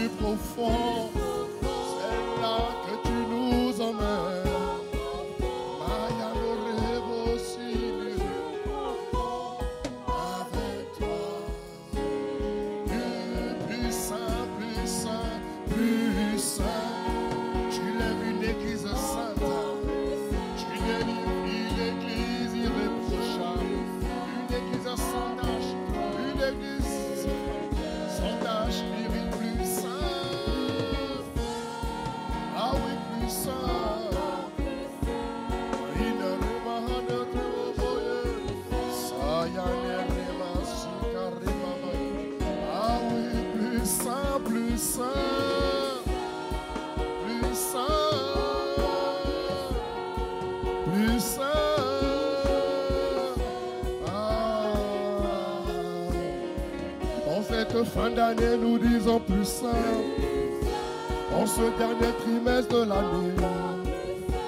plus profond, c'est là que tu nous emmènes. Avec toi, plus saint, plus saint, plus saint. Tu lèves une église sainte, tu lèves une église irréprochable, une église sans tache, une église sans tache, plus saint. Ah oui, plus saint. Ah oui, plus saint, plus saint, plus saint, plus saint. Ah. En cette fin d'année, nous disons plus saint. En ce dernier trimestre de l'année,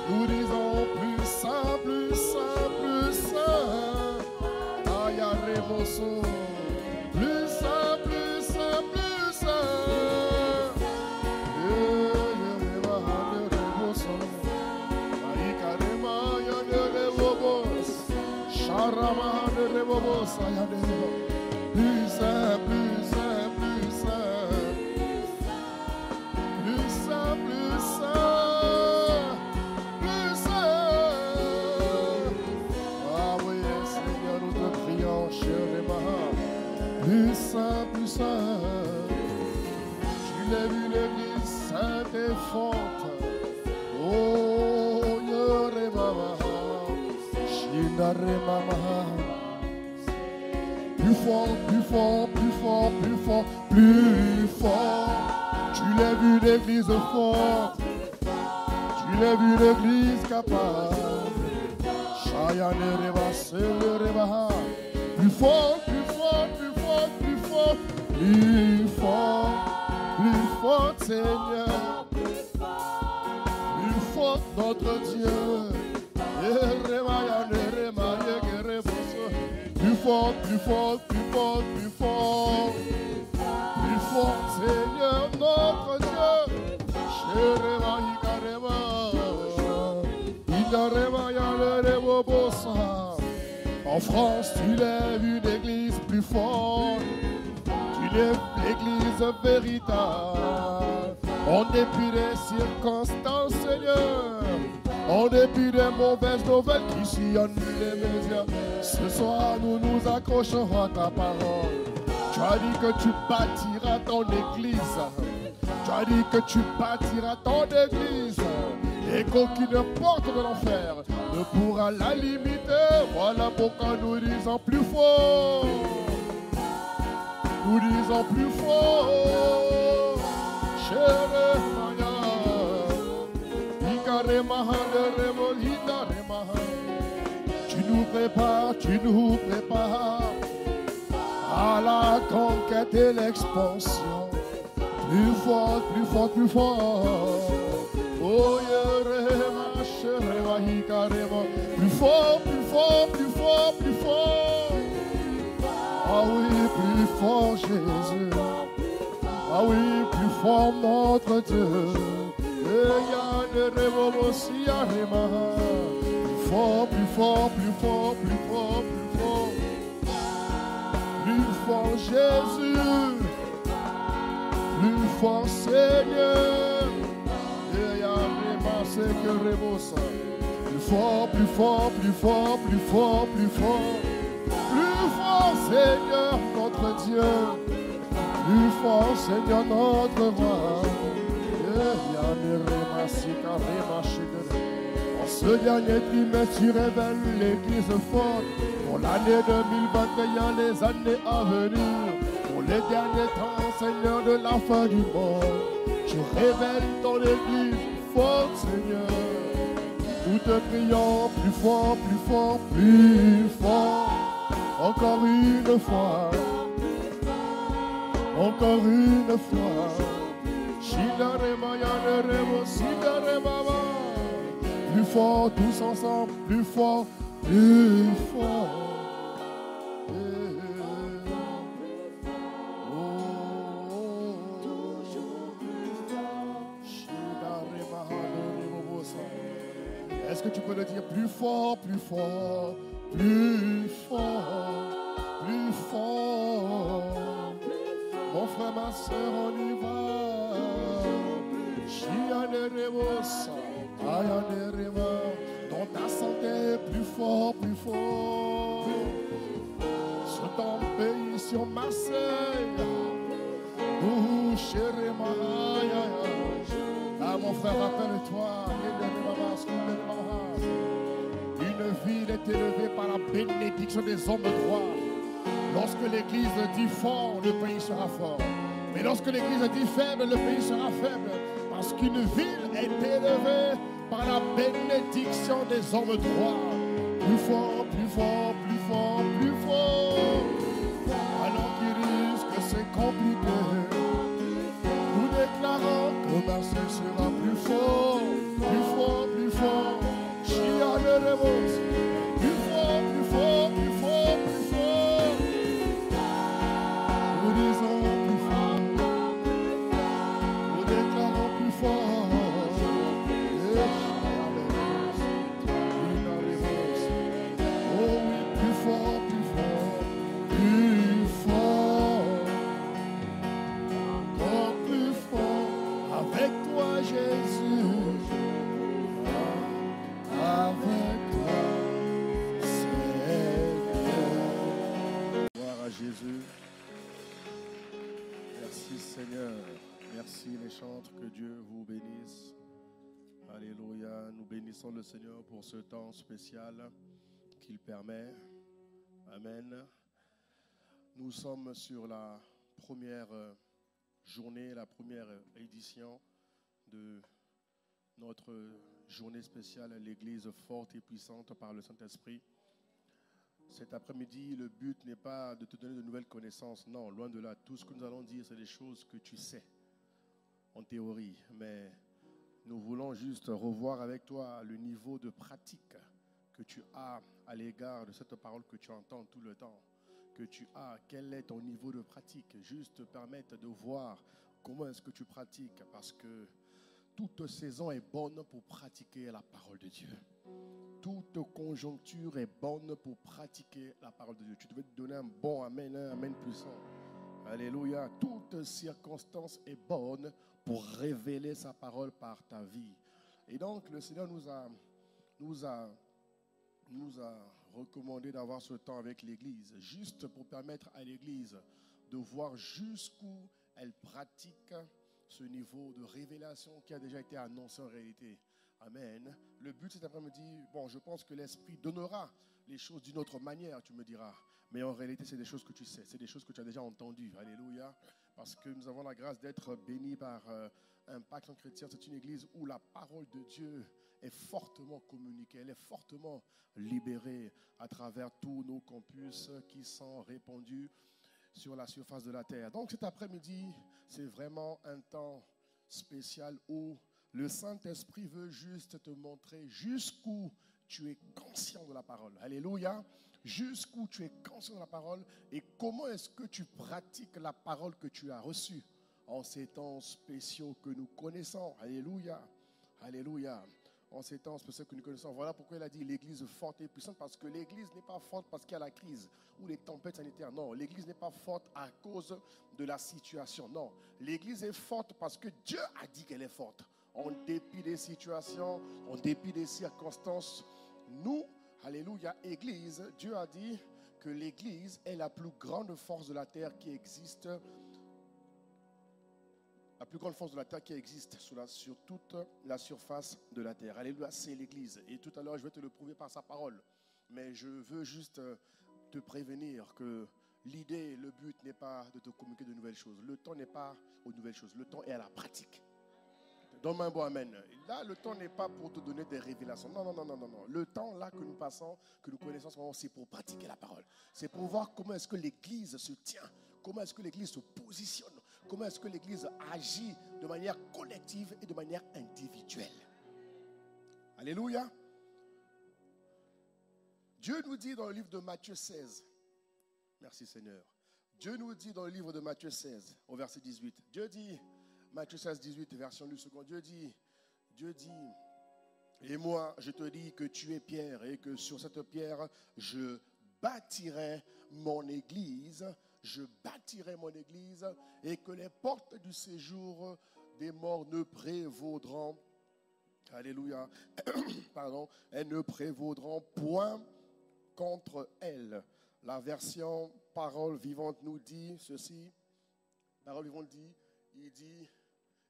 nous disons plus saint, plus saint, plus saint. Aïe, Rémosso. Plus saint, plus saint, plus saint. Plus saint, plus saint, plus saint. Plus saint, plus saint. Plus saint. Ah oui, Seigneur, nous te prions, cher Maha. Plus saint, plus saint. Tu l'as vu l'église sainte et forte. Oh, Yore Mama. Shinare Mama. Plus fort, plus fort, plus fort, plus fort, plus fort. Tu l'as vu l'église forte. Tu l'as vu l'église capable. Shayane Reba, Sele Reba. Plus fort, plus fort, plus fort, plus fort, plus fort, plus fort, Seigneur. Plus fort, notre Dieu. Plus fort, plus fort, plus fort, plus fort. Plus fort, Seigneur, notre Dieu. Sherema, Ikarema. Ikarema, Yalerebo, Bossa. En France, tu lèves une église plus forte. Tu lèves l'église véritable. En dépit des circonstances, Seigneur. En dépit des mauvaises nouvelles qui sillonnent les médias. Ce soir, nous nous accrochons à ta parole. Tu as dit que tu bâtiras ton église. Tu as dit que tu bâtiras ton église. Et qu'aucune porte de l'enfer ne pourra la limiter. Voilà pourquoi nous disons plus fort. Nous disons plus fort. Chérie Maya. Tu nous prépares à la conquête et l'expansion. Plus fort, plus fort, plus fort. Oh, plus fort, plus fort, plus fort, plus fort. Ah oui, plus fort Jésus. Ah oui, plus fort notre Dieu. Plus fort, plus fort, plus fort, plus fort, plus fort. Plus fort Jésus. Plus fort Seigneur. Plus fort, plus fort, plus fort, plus fort, plus fort. Plus fort Seigneur notre Dieu. Plus fort Seigneur notre roi. En ce dernier trimestre, tu révèles l'église forte pour l'année 2021, les années à venir, pour les derniers temps, Seigneur, de la fin du monde. Tu révèles ton église forte, Seigneur. Nous te prions plus fort, plus fort, plus fort. Encore une fois. Encore une fois. Plus fort, tous ensemble, plus fort, plus fort. que tu peux le dire plus fort, plus fort, plus fort, plus fort. Mon frère, ma soeur, on y va. Dans ta santé, plus fort, plus fort. Sur ton pays, sur Marseille. Ah, mon frère, rappelle-toi. Une ville est élevée par la bénédiction des hommes droits. Lorsque l'église dit fort, le pays sera fort. Mais lorsque l'église dit faible, le pays sera faible. Parce qu'une ville est élevée par la bénédiction des hommes droits. Plus fort, plus fort, plus fort, plus fort. Alors qu'il risque, c'est compliqué. Nous déclarons que Marseille sera plus fort, plus fort, plus fort. Chia de réponse. Plus fort, plus fort, plus fort, plus fort. Nous disons plus fort. Nous déclarons plus fort. Oh oui, plus fort, plus fort, plus fort. Encore plus fort. Avec toi, Jésus. Avec toi, Seigneur. Gloire à Jésus. Merci Seigneur. Merci les chantres. Que Dieu vous bénisse. Alléluia. Nous bénissons le Seigneur pour ce temps spécial qu'il permet. Amen. Nous sommes sur la première journée, la première édition de notre journée spéciale, l'Église forte et puissante par le Saint-Esprit. Cet après-midi, le but n'est pas de te donner de nouvelles connaissances. Non, loin de là. Tout ce que nous allons dire, c'est des choses que tu sais, en théorie. Mais nous voulons juste revoir avec toi le niveau de pratique que tu as à l'égard de cette parole que tu entends tout le temps. Que tu as, quel est ton niveau de pratique? Juste te permettre de voir comment est-ce que tu pratiques. Parce que toute saison est bonne pour pratiquer la parole de Dieu. Toute conjoncture est bonne pour pratiquer la parole de Dieu. Tu devais te donner un bon amen, un amen puissant. Alléluia. Toute circonstance est bonne pour révéler sa parole par ta vie. Et donc, le Seigneur nous a recommandé d'avoir ce temps avec l'Église, juste pour permettre à l'Église de voir jusqu'où elle pratique ce niveau de révélation qui a déjà été annoncé en réalité. Amen. Le but cet après-midi, je pense que l'Esprit donnera les choses d'une autre manière, tu me diras. Mais en réalité, c'est des choses que tu sais, c'est des choses que tu as déjà entendues. Alléluia. Parce que nous avons la grâce d'être bénis par Impact en chrétien. C'est une église où la parole de Dieu est fortement communiquée, elle est fortement libérée à travers tous nos campus qui sont répandus sur la surface de la terre. Donc cet après-midi, c'est vraiment un temps spécial où le Saint-Esprit veut juste te montrer jusqu'où tu es conscient de la parole. Alléluia. Jusqu'où tu es conscient de la parole et comment est-ce que tu pratiques la parole que tu as reçue en ces temps spéciaux que nous connaissons. Alléluia. Alléluia. En ces temps spéciaux que nous connaissons. Voilà pourquoi il a dit l'église forte et puissante, parce que l'église n'est pas forte parce qu'il y a la crise ou les tempêtes sanitaires. Non, l'église n'est pas forte à cause de la situation. Non, l'église est forte parce que Dieu a dit qu'elle est forte. En dépit des situations, en dépit des circonstances, nous, alléluia, église, Dieu a dit que l'église est la plus grande force de la terre qui existe. La plus grande force de la terre qui existe sur toute la surface de la terre. Alléluia, c'est l'église. Et tout à l'heure, je vais te le prouver par sa parole. Mais je veux juste te prévenir que l'idée, le but n'est pas de te communiquer de nouvelles choses. Le temps n'est pas aux nouvelles choses. Le temps est à la pratique. Donne-moi un bon amen. Là, le temps n'est pas pour te donner des révélations. Non. Le temps là que nous passons, que nous connaissons, c'est pour pratiquer la parole. C'est pour voir comment est-ce que l'église se tient. Comment est-ce que l'église se positionne. Comment est-ce que l'église agit de manière collective et de manière individuelle. Alléluia. Dieu nous dit dans le livre de Matthieu 16. Merci Seigneur. Dieu nous dit dans le livre de Matthieu 16, au verset 18. Dieu dit... Matthieu 16, 18, version du second. Dieu dit, Et moi, je te dis que tu es Pierre et que sur cette pierre, je bâtirai mon église. Je bâtirai mon église et que les portes du séjour des morts ne prévaudront. Alléluia. Pardon. Elles ne prévaudront point contre elle. La version Parole vivante nous dit ceci. Parole vivante dit, il dit,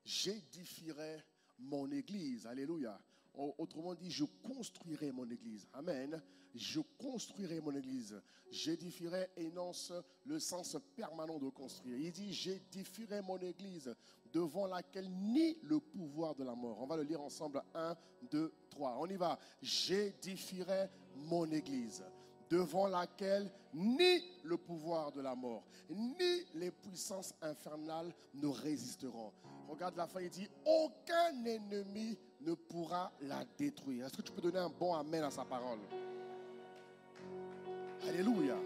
j'édifierai mon église. Alléluia. Autrement dit, je construirai mon église. Amen. Je construirai mon église. J'édifierai énonce le sens permanent de construire. Il dit, j'édifierai mon église devant laquelle ni le pouvoir de la mort. On va le lire ensemble. 1, 2, 3. On y va. J'édifierai mon église devant laquelle ni le pouvoir de la mort, ni les puissances infernales ne résisteront. Regarde la fin, il dit, aucun ennemi ne pourra la détruire. Est-ce que tu peux donner un bon amen à sa parole? Alléluia.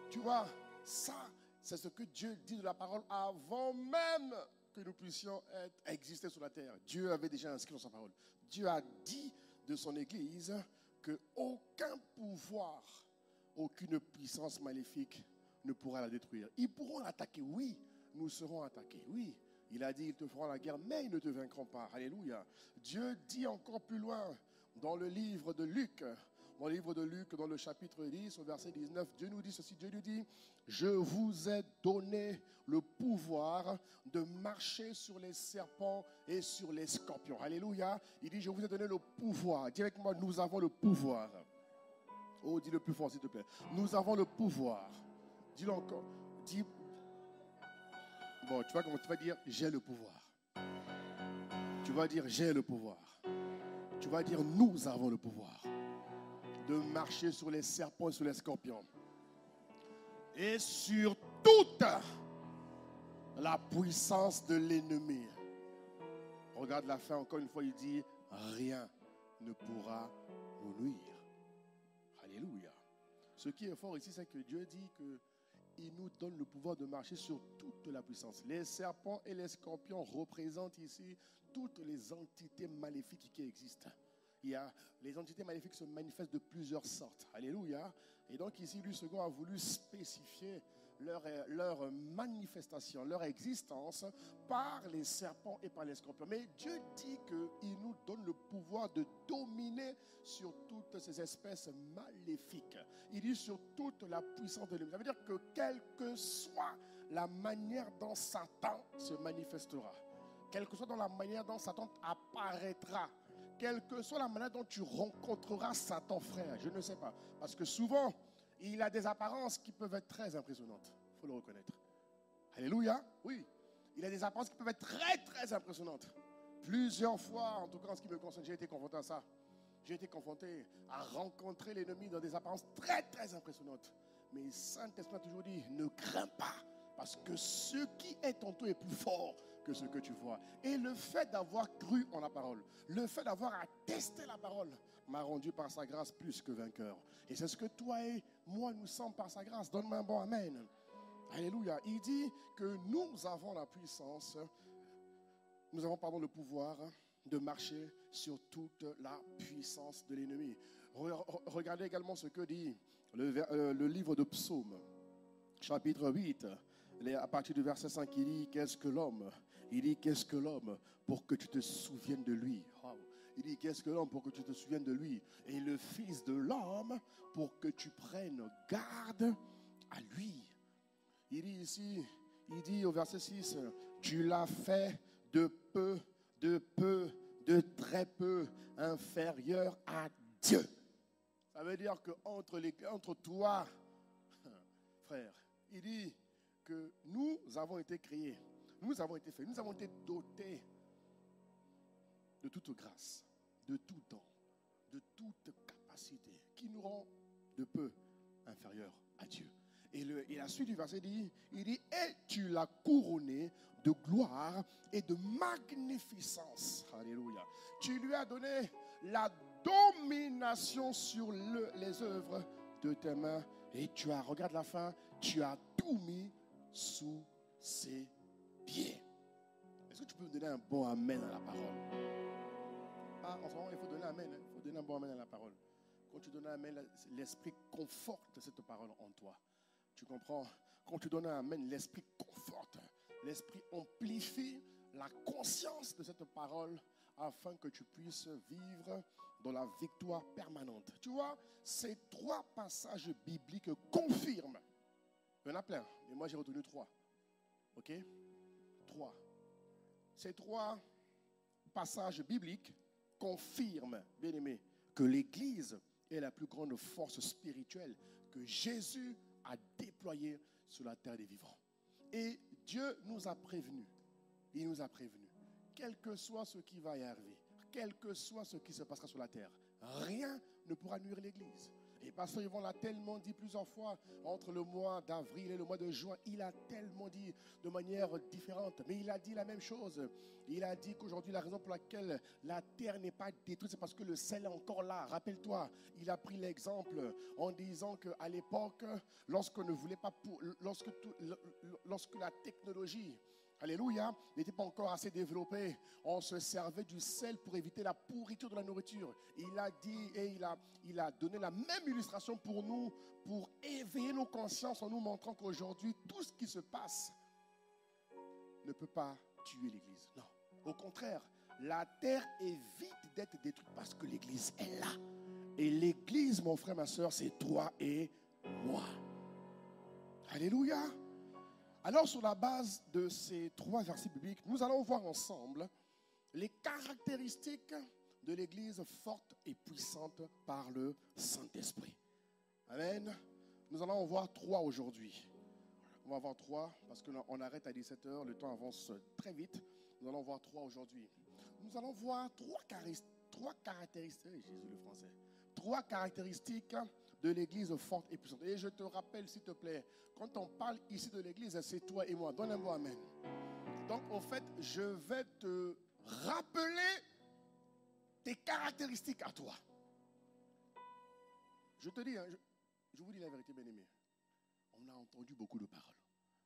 Tu vois, ça, c'est ce que Dieu dit de la parole avant même que nous puissions exister sur la terre. Dieu avait déjà inscrit dans sa parole. Dieu a dit de son Église qu'aucun pouvoir, aucune puissance maléfique ne pourra la détruire. Ils pourront l'attaquer, oui, nous serons attaqués, oui. Il a dit, ils te feront la guerre, mais ils ne te vaincront pas. Alléluia. Dieu dit encore plus loin, dans le livre de Luc, dans le chapitre 10, au verset 19, Dieu nous dit ceci, Dieu nous dit, je vous ai donné le pouvoir de marcher sur les serpents et sur les scorpions. Alléluia. Il dit, je vous ai donné le pouvoir. Dis avec moi, nous avons le pouvoir. Oh, dis le plus fort, s'il te plaît. Nous avons le pouvoir. Dis-le encore. Dis. Bon, tu vois comment tu vas dire, j'ai le pouvoir. Tu vas dire, j'ai le pouvoir. Tu vas dire, nous avons le pouvoir de marcher sur les serpents et sur les scorpions. Et sur toute la puissance de l'ennemi. Regarde la fin, encore une fois, il dit, rien ne pourra nous nuire. Alléluia. Ce qui est fort ici, c'est que Dieu dit qu'il nous donne le pouvoir de marcher sur toute la puissance. Les serpents et les scorpions représentent ici toutes les entités maléfiques qui existent. Les entités maléfiques se manifestent de plusieurs sortes. Alléluia. Et donc ici, lui second a voulu spécifier leur manifestation, leur existence par les serpents et par les scorpions. Mais Dieu dit qu'il nous donne le pouvoir de dominer sur toutes ces espèces maléfiques. Il dit sur toute la puissance de l'ennemi. Ça veut dire que quelle que soit la manière dont Satan se manifestera, quelle que soit dans la manière dont Satan apparaîtra, quelle que soit la manière dont tu rencontreras Satan, frère, je ne sais pas. Parce que souvent, il a des apparences qui peuvent être très impressionnantes. Il faut le reconnaître. Alléluia. Oui. Il a des apparences qui peuvent être très, très impressionnantes. Plusieurs fois, en tout cas en ce qui me concerne, j'ai été confronté à ça. J'ai été confronté à rencontrer l'ennemi dans des apparences très, très impressionnantes. Mais Saint-Esprit a toujours dit, ne crains pas. Parce que ce qui est en toi est plus fort que ce que tu vois. Et le fait d'avoir cru en la parole, le fait d'avoir attesté la parole, m'a rendu par sa grâce plus que vainqueur. Et c'est ce que toi et moi nous sommes par sa grâce. Donne-moi un bon amen. Alléluia. Il dit que nous avons la puissance, nous avons le pouvoir de marcher sur toute la puissance de l'ennemi. Regardez également ce que dit le livre de Psaumes, chapitre 8. À partir du verset 5, il dit, qu'est-ce que l'homme? Il dit, qu'est-ce que l'homme pour que tu te souviennes de lui? Wow. Il dit, qu'est-ce que l'homme pour que tu te souviennes de lui? Et le Fils de l'homme pour que tu prennes garde à lui. Il dit ici, il dit au verset 6, tu l'as fait de très peu, inférieur à Dieu. Ça veut dire qu'entre toi, frère, il dit que nous avons été créés, nous avons été faits, nous avons été dotés de toute grâce, de tout don, de toute capacité qui nous rend de peu inférieurs à Dieu. Et la suite du verset dit, il dit, et tu l'as couronné de gloire et de magnificence. Alléluia. Tu lui as donné la domination sur les œuvres de tes mains. Et tu as, regarde la fin, tu as tout mis sous ses pieds. Est-ce que tu peux me donner un bon amen à la parole? en ce moment, il faut donner amen. Il faut donner un bon amen à la parole. Quand tu donnes un amen, l'Esprit conforte cette parole en toi. Tu comprends? Quand tu donnes un amen, l'Esprit conforte. L'Esprit amplifie la conscience de cette parole afin que tu puisses vivre dans la victoire permanente. Tu vois, ces 3 passages bibliques confirment. Il y en a plein, mais moi j'ai retenu 3. Ok? 3. Ces 3 passages bibliques confirment, bien aimé, que l'Église est la plus grande force spirituelle que Jésus a déployée sur la terre des vivants. Et Dieu nous a prévenus. Il nous a prévenus. Quel que soit ce qui va y arriver, quel que soit ce qui se passera sur la terre, rien ne pourra nuire l'Église. Et Pasteur Yvon l'a tellement dit plusieurs fois, entre le mois d'avril et le mois de juin, il a tellement dit de manière différente, mais il a dit la même chose. Il a dit qu'aujourd'hui, la raison pour laquelle la terre n'est pas détruite, c'est parce que le sel est encore là. Rappelle-toi, il a pris l'exemple en disant qu'à l'époque, lorsqu'on ne voulait pas, lorsque la technologie, alléluia, n'était pas encore assez développé, on se servait du sel pour éviter la pourriture de la nourriture. Il a dit et il a donné la même illustration pour nous, pour éveiller nos consciences en nous montrant qu'aujourd'hui, tout ce qui se passe ne peut pas tuer l'Église. Non, au contraire, la terre évite d'être détruite parce que l'Église est là. Et l'Église, mon frère, ma soeur, c'est toi et moi. Alléluia. Alors, sur la base de ces 3 versets bibliques, nous allons voir ensemble les caractéristiques de l'Église forte et puissante par le Saint-Esprit. Amen. Nous allons en voir 3 aujourd'hui. On va en voir 3 parce qu'on arrête à 17h, le temps avance très vite. Nous allons en voir 3 aujourd'hui. Nous allons voir 3 caractéristiques, Jésus le français, 3 caractéristiques de l'Église forte et puissante. Et je te rappelle, s'il te plaît, quand on parle ici de l'Église, c'est toi et moi. Donne un mot amen. Donc, en fait, je vais te rappeler tes caractéristiques à toi. Je te dis, hein, je vous dis la vérité, bien-aimés. On a entendu beaucoup de paroles.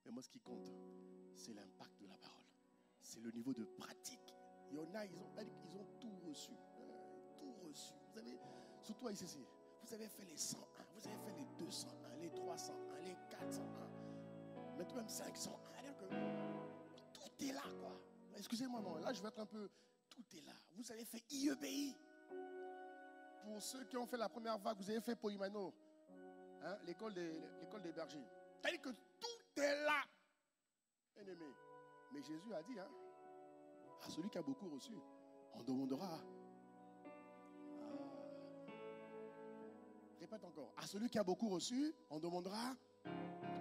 Mais moi, ce qui compte, c'est l'impact de la parole. C'est le niveau de pratique. Il y en a, ils ont tout reçu. Tout reçu. Vous savez, surtout ici, vous avez fait les 101, vous avez fait les 201, les 301, les 401, maintenant même 501. Tout est là, quoi. Excusez-moi, non, là, je vais être un peu... Tout est là. Vous avez fait IEBI. Pour ceux qui ont fait la première vague, vous avez fait Poimano, hein, l'école des bergers. C'est-à-dire que tout est là, bien-aimé. Mais Jésus a dit, hein, à celui qui a beaucoup reçu, on demandera. Répète encore. À celui qui a beaucoup reçu, on demandera.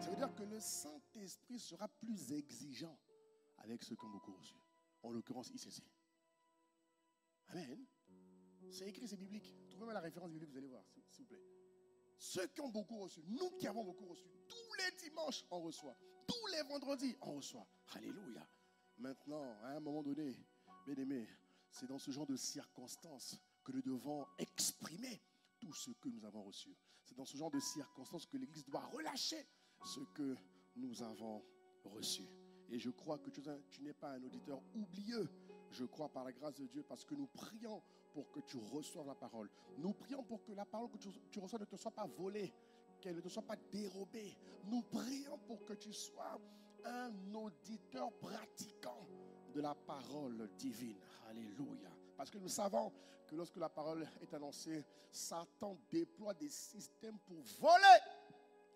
Ça veut dire que le Saint-Esprit sera plus exigeant avec ceux qui ont beaucoup reçu. En l'occurrence, ICC. Amen. C'est écrit, c'est biblique. Trouvez-moi la référence biblique, vous allez voir, s'il vous plaît. Ceux qui ont beaucoup reçu, nous qui avons beaucoup reçu, tous les dimanches, on reçoit. Tous les vendredis, on reçoit. Alléluia. Maintenant, à un moment donné, bien aimé, c'est dans ce genre de circonstances que nous devons exprimer tout ce que nous avons reçu. C'est dans ce genre de circonstances que l'Église doit relâcher ce que nous avons reçu. Et je crois que tu n'es pas un auditeur oublieux. Je crois par la grâce de Dieu parce que nous prions pour que tu reçoives la parole. Nous prions pour que la parole que tu reçois ne te soit pas volée, qu'elle ne te soit pas dérobée. Nous prions pour que tu sois un auditeur pratiquant de la parole divine. Alléluia. Parce que nous savons que lorsque la parole est annoncée, Satan déploie des systèmes pour voler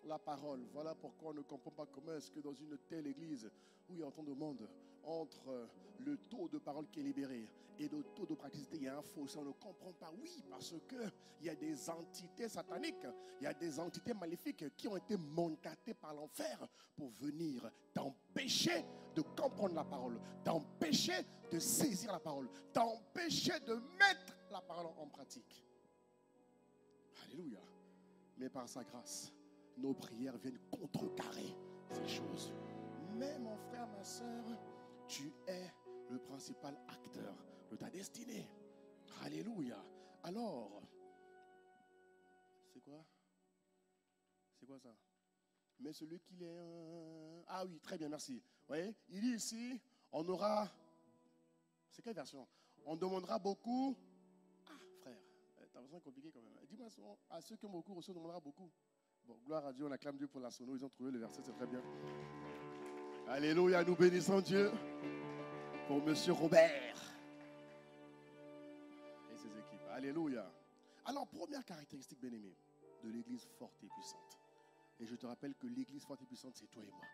la parole. Voilà pourquoi on ne comprend pas comment est-ce que dans une telle église où il y a autant de monde, entre le taux de parole qui est libéré et le taux de praticité, il y a un fossé. On ne comprend pas. Oui, parce qu'il y a des entités sataniques, il y a des entités maléfiques qui ont été mandatées par l'enfer pour venir t'empêcher de comprendre la parole, t'empêcher de saisir la parole, t'empêcher de mettre la parole en pratique. Alléluia. Mais par sa grâce, nos prières viennent contrecarrer ces choses. Mais mon frère, ma soeur, tu es le principal acteur de ta destinée. Alléluia. Alors, c'est quoi? C'est quoi ça? Mais celui qui est... Ah oui, très bien, merci. Vous voyez, il dit ici, on aura... C'est quelle version? On demandera beaucoup attention, compliqué quand même. Dis-moi souvent, à ceux qui ont beaucoup reçu, on demandera beaucoup. Bon, gloire à Dieu, on acclame Dieu pour la sono. Ils ont trouvé le verset, c'est très bien. Alléluia, nous bénissons Dieu pour Monsieur Robert et ses équipes. Alléluia. Alors, première caractéristique, bien-aimée, de l'église forte et puissante. Et je te rappelle que l'église forte et puissante, c'est toi et moi.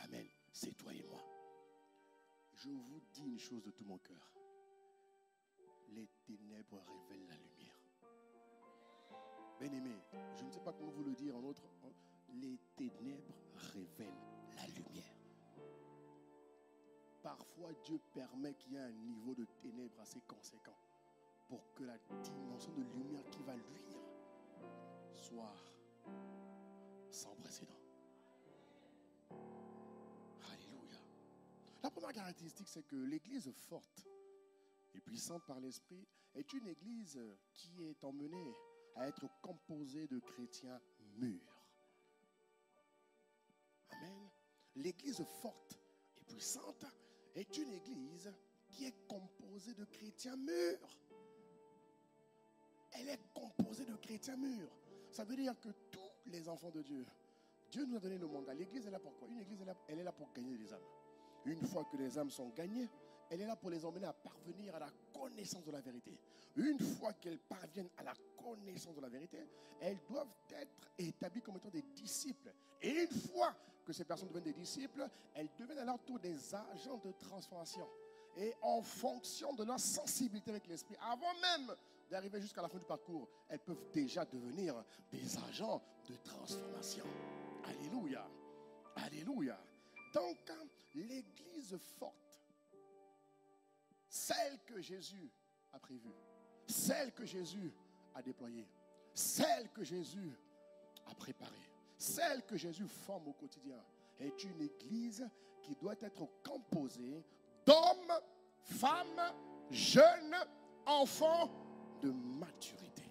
Amen. C'est toi et moi. Je vous dis une chose de tout mon cœur. Les ténèbres révèlent la lumière. Bien-aimé, je ne sais pas comment vous le dire en autre. Les ténèbres révèlent la lumière. Parfois, Dieu permet qu'il y ait un niveau de ténèbres assez conséquent pour que la dimension de lumière qui va luire soit sans précédent. Alléluia. La première caractéristique, c'est que l'église forte et puissante par l'esprit est une église qui est emmenée à être composée de chrétiens mûrs. Amen. L'église forte et puissante est une église qui est composée de chrétiens mûrs. Elle est composée de chrétiens mûrs. Ça veut dire que tous les enfants de Dieu, Dieu nous a donné le mandat. L'église est là pour quoi? Une église, elle est là pour gagner les âmes. Une fois que les âmes sont gagnées, elle est là pour les emmener à parvenir à la connaissance de la vérité. Une fois qu'elles parviennent à la connaissance de la vérité, elles doivent être établies comme étant des disciples. Et une fois que ces personnes deviennent des disciples, elles deviennent à leur tour des agents de transformation. Et en fonction de leur sensibilité avec l'esprit, avant même d'arriver jusqu'à la fin du parcours, elles peuvent déjà devenir des agents de transformation. Alléluia. Alléluia. Donc, l'église forte, celle que Jésus a prévue, celle que Jésus a déployée, celle que Jésus a préparée, celle que Jésus forme au quotidien, est une église qui doit être composée d'hommes, femmes, jeunes, enfants de maturité.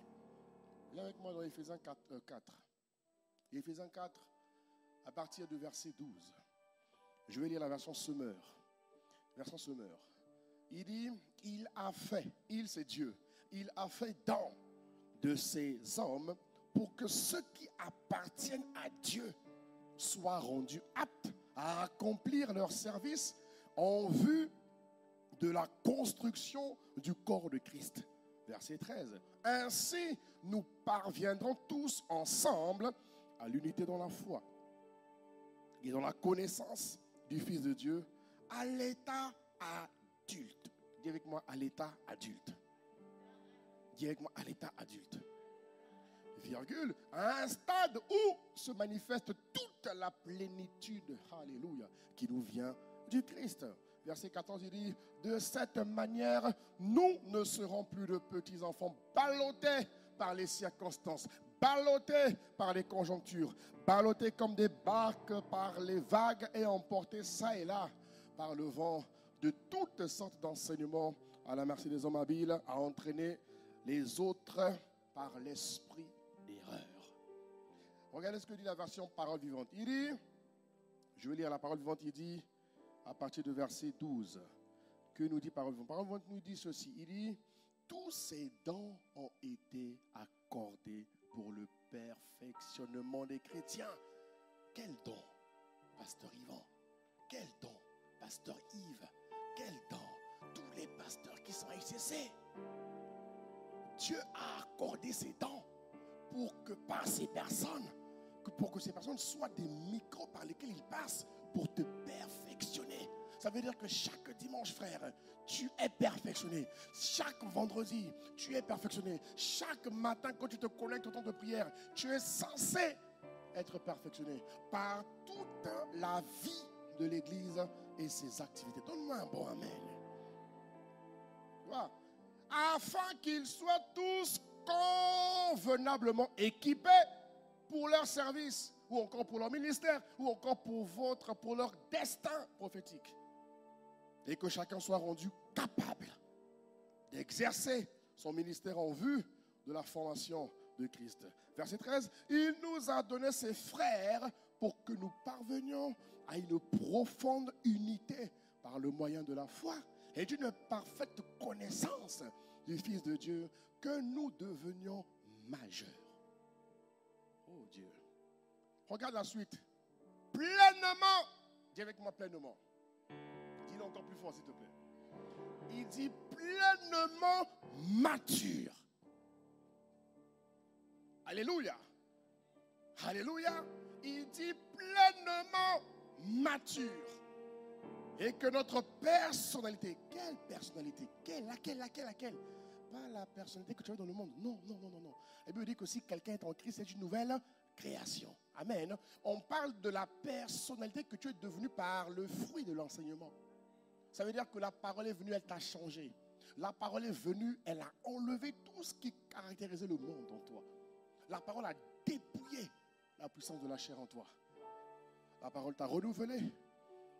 Viens avec moi dans Éphésiens 4. Éphésiens 4, à partir du verset 12. Je vais lire la version Semeur. Version Semeur. Il dit, il a fait, il c'est Dieu, il a fait don de ces hommes pour que ceux qui appartiennent à Dieu soient rendus aptes à accomplir leur service en vue de la construction du corps de Christ. Verset 13. Ainsi, nous parviendrons tous ensemble à l'unité dans la foi et dans la connaissance du Fils de Dieu, à l'état adulte. Dis avec moi, à l'état adulte. Dis avec moi, à l'état adulte. Virgule, à un stade où se manifeste toute la plénitude, alléluia, qui nous vient du Christ. Verset 14, il dit, de cette manière, nous ne serons plus de petits enfants ballottés par les circonstances, ballottés par les conjonctures, ballottés comme des barques par les vagues et emportés ça et là par le vent de toutes sortes d'enseignements à la merci des hommes habiles à entraîner les autres par l'esprit d'erreur. Regardez ce que dit la version parole vivante. Il dit, je vais lire la parole vivante, il dit, à partir du verset 12, que nous dit parole vivante. Parole vivante nous dit ceci, il dit, tous ces dons ont été accordés pour le perfectionnement des chrétiens. Quel don, pasteur Yvan? Quel don, pasteur Yves? Quel don, tous les pasteurs qui sont à ICC? Dieu a accordé ces dons pour que par ces personnes, pour que ces personnes soient des micros par lesquels ils passent pour te perfectionner. Ça veut dire que chaque dimanche, frère, tu es perfectionné. Chaque vendredi, tu es perfectionné. Chaque matin, quand tu te connectes au temps de prière, tu es censé être perfectionné par toute la vie de l'Église et ses activités. Donne-moi un bon amen. Voilà. Afin qu'ils soient tous convenablement équipés pour leur service, ou encore pour leur ministère, ou encore pour leur destin prophétique. Et que chacun soit rendu capable d'exercer son ministère en vue de la formation de Christ. Verset 13, il nous a donné ses frères pour que nous parvenions à une profonde unité par le moyen de la foi et d'une parfaite connaissance du Fils de Dieu, que nous devenions majeurs. Oh Dieu. Regarde la suite. Pleinement. Dis avec moi pleinement. Dis-le encore plus fort s'il te plaît. Il dit pleinement mature. Alléluia. Alléluia. Il dit pleinement mature. Et que notre personnalité, quelle personnalité? Laquelle? Pas la personnalité que tu as dans le monde. Non. La Bible dit que si quelqu'un est en Christ, c'est une nouvelle création. Amen. On parle de la personnalité que tu es devenu par le fruit de l'enseignement. Ça veut dire que la parole est venue, elle t'a changé. La parole est venue, elle a enlevé tout ce qui caractérisait le monde en toi. La parole a dépouillé la puissance de la chair en toi. La parole t'a renouvelé.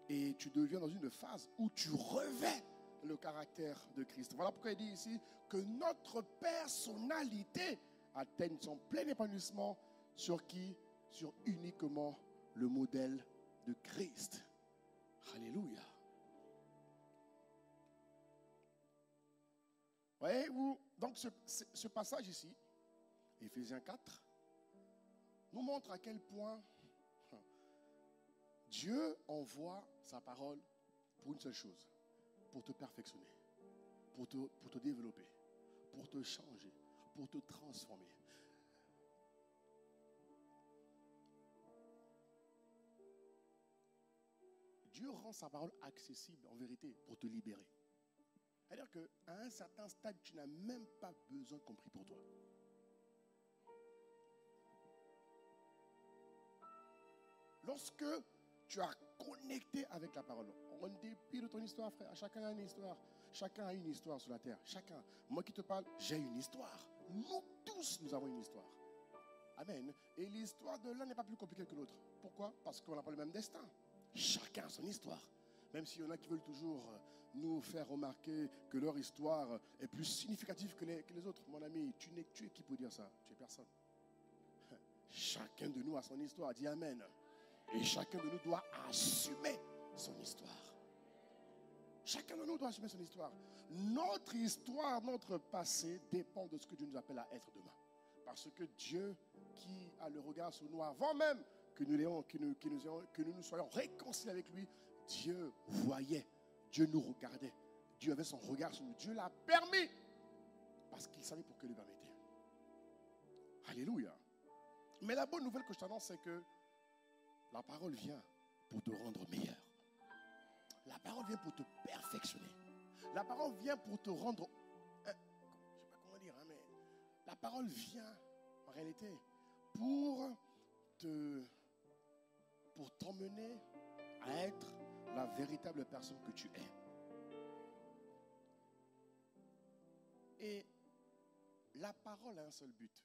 Et tu deviens dans une phase où tu revêts le caractère de Christ. Voilà pourquoi il dit ici que notre personnalité atteigne son plein épanouissement sur qui? Sur uniquement le modèle de Christ. Alléluia. Voyez-vous, donc ce passage ici, Éphésiens 4, nous montre à quel point Dieu envoie sa parole pour une seule chose, pour te perfectionner, pour te développer, pour te changer, pour te transformer. Dieu rend sa parole accessible en vérité pour te libérer. C'est-à-dire qu'à un certain stade, tu n'as même pas besoin qu'on prie pour toi. Lorsque tu as connecté avec la parole, en dépit de ton histoire, frère, chacun a une histoire. Chacun a une histoire sur la terre. Chacun. Moi qui te parle, j'ai une histoire. Nous tous, nous avons une histoire. Amen. Et l'histoire de l'un n'est pas plus compliquée que l'autre. Pourquoi? Parce qu'on n'a pas le même destin. Chacun a son histoire. Même s'il y en a qui veulent toujours nous faire remarquer que leur histoire est plus significative que les autres. Mon ami, tu es qui pour dire ça? Tu es personne. Chacun de nous a son histoire. Dis Amen. Et chacun de nous doit assumer son histoire. Chacun de nous doit assumer son histoire. Notre histoire, notre passé dépend de ce que Dieu nous appelle à être demain. Parce que Dieu qui a le regard sur nous avant même que nous soyons réconciliés avec lui, Dieu voyait, Dieu nous regardait, Dieu avait son regard sur nous. Dieu l'a permis parce qu'il savait pour que le permettait. Alléluia. Mais la bonne nouvelle que je t'annonce, c'est que la parole vient pour te rendre meilleur. La parole vient pour te perfectionner. La parole vient pour te rendre, je ne sais pas comment dire, mais la parole vient en réalité pour t'emmener à être la véritable personne que tu es. Et la parole a un seul but.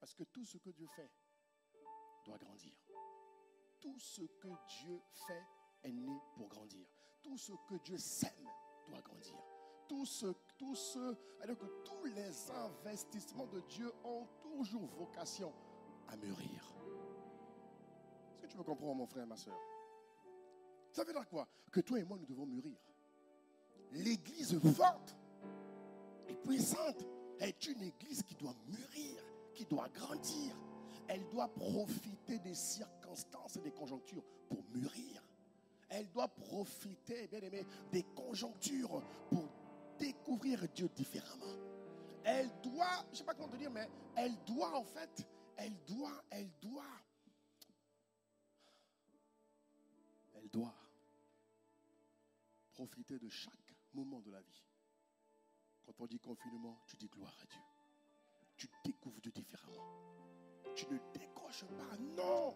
Parce que tout ce que Dieu fait doit grandir. Tout ce que Dieu fait est né pour grandir. Tout ce que Dieu sème doit grandir. Alors que tous les investissements de Dieu ont toujours vocation à mûrir. Est-ce que tu me comprends, mon frère, ma soeur? Ça veut dire quoi? Que toi et moi, nous devons mûrir. L'église forte et puissante est une église qui doit mûrir, qui doit grandir. Elle doit profiter des circonstances et des conjonctures pour mûrir. Elle doit profiter, bien aimé, des conjonctures pour découvrir Dieu différemment. Elle doit, je ne sais pas comment te dire, mais elle doit en fait, elle doit profiter de chaque moment de la vie. Quand on dit confinement, tu dis gloire à Dieu. Tu découvres Dieu différemment. Tu ne décroches pas, non.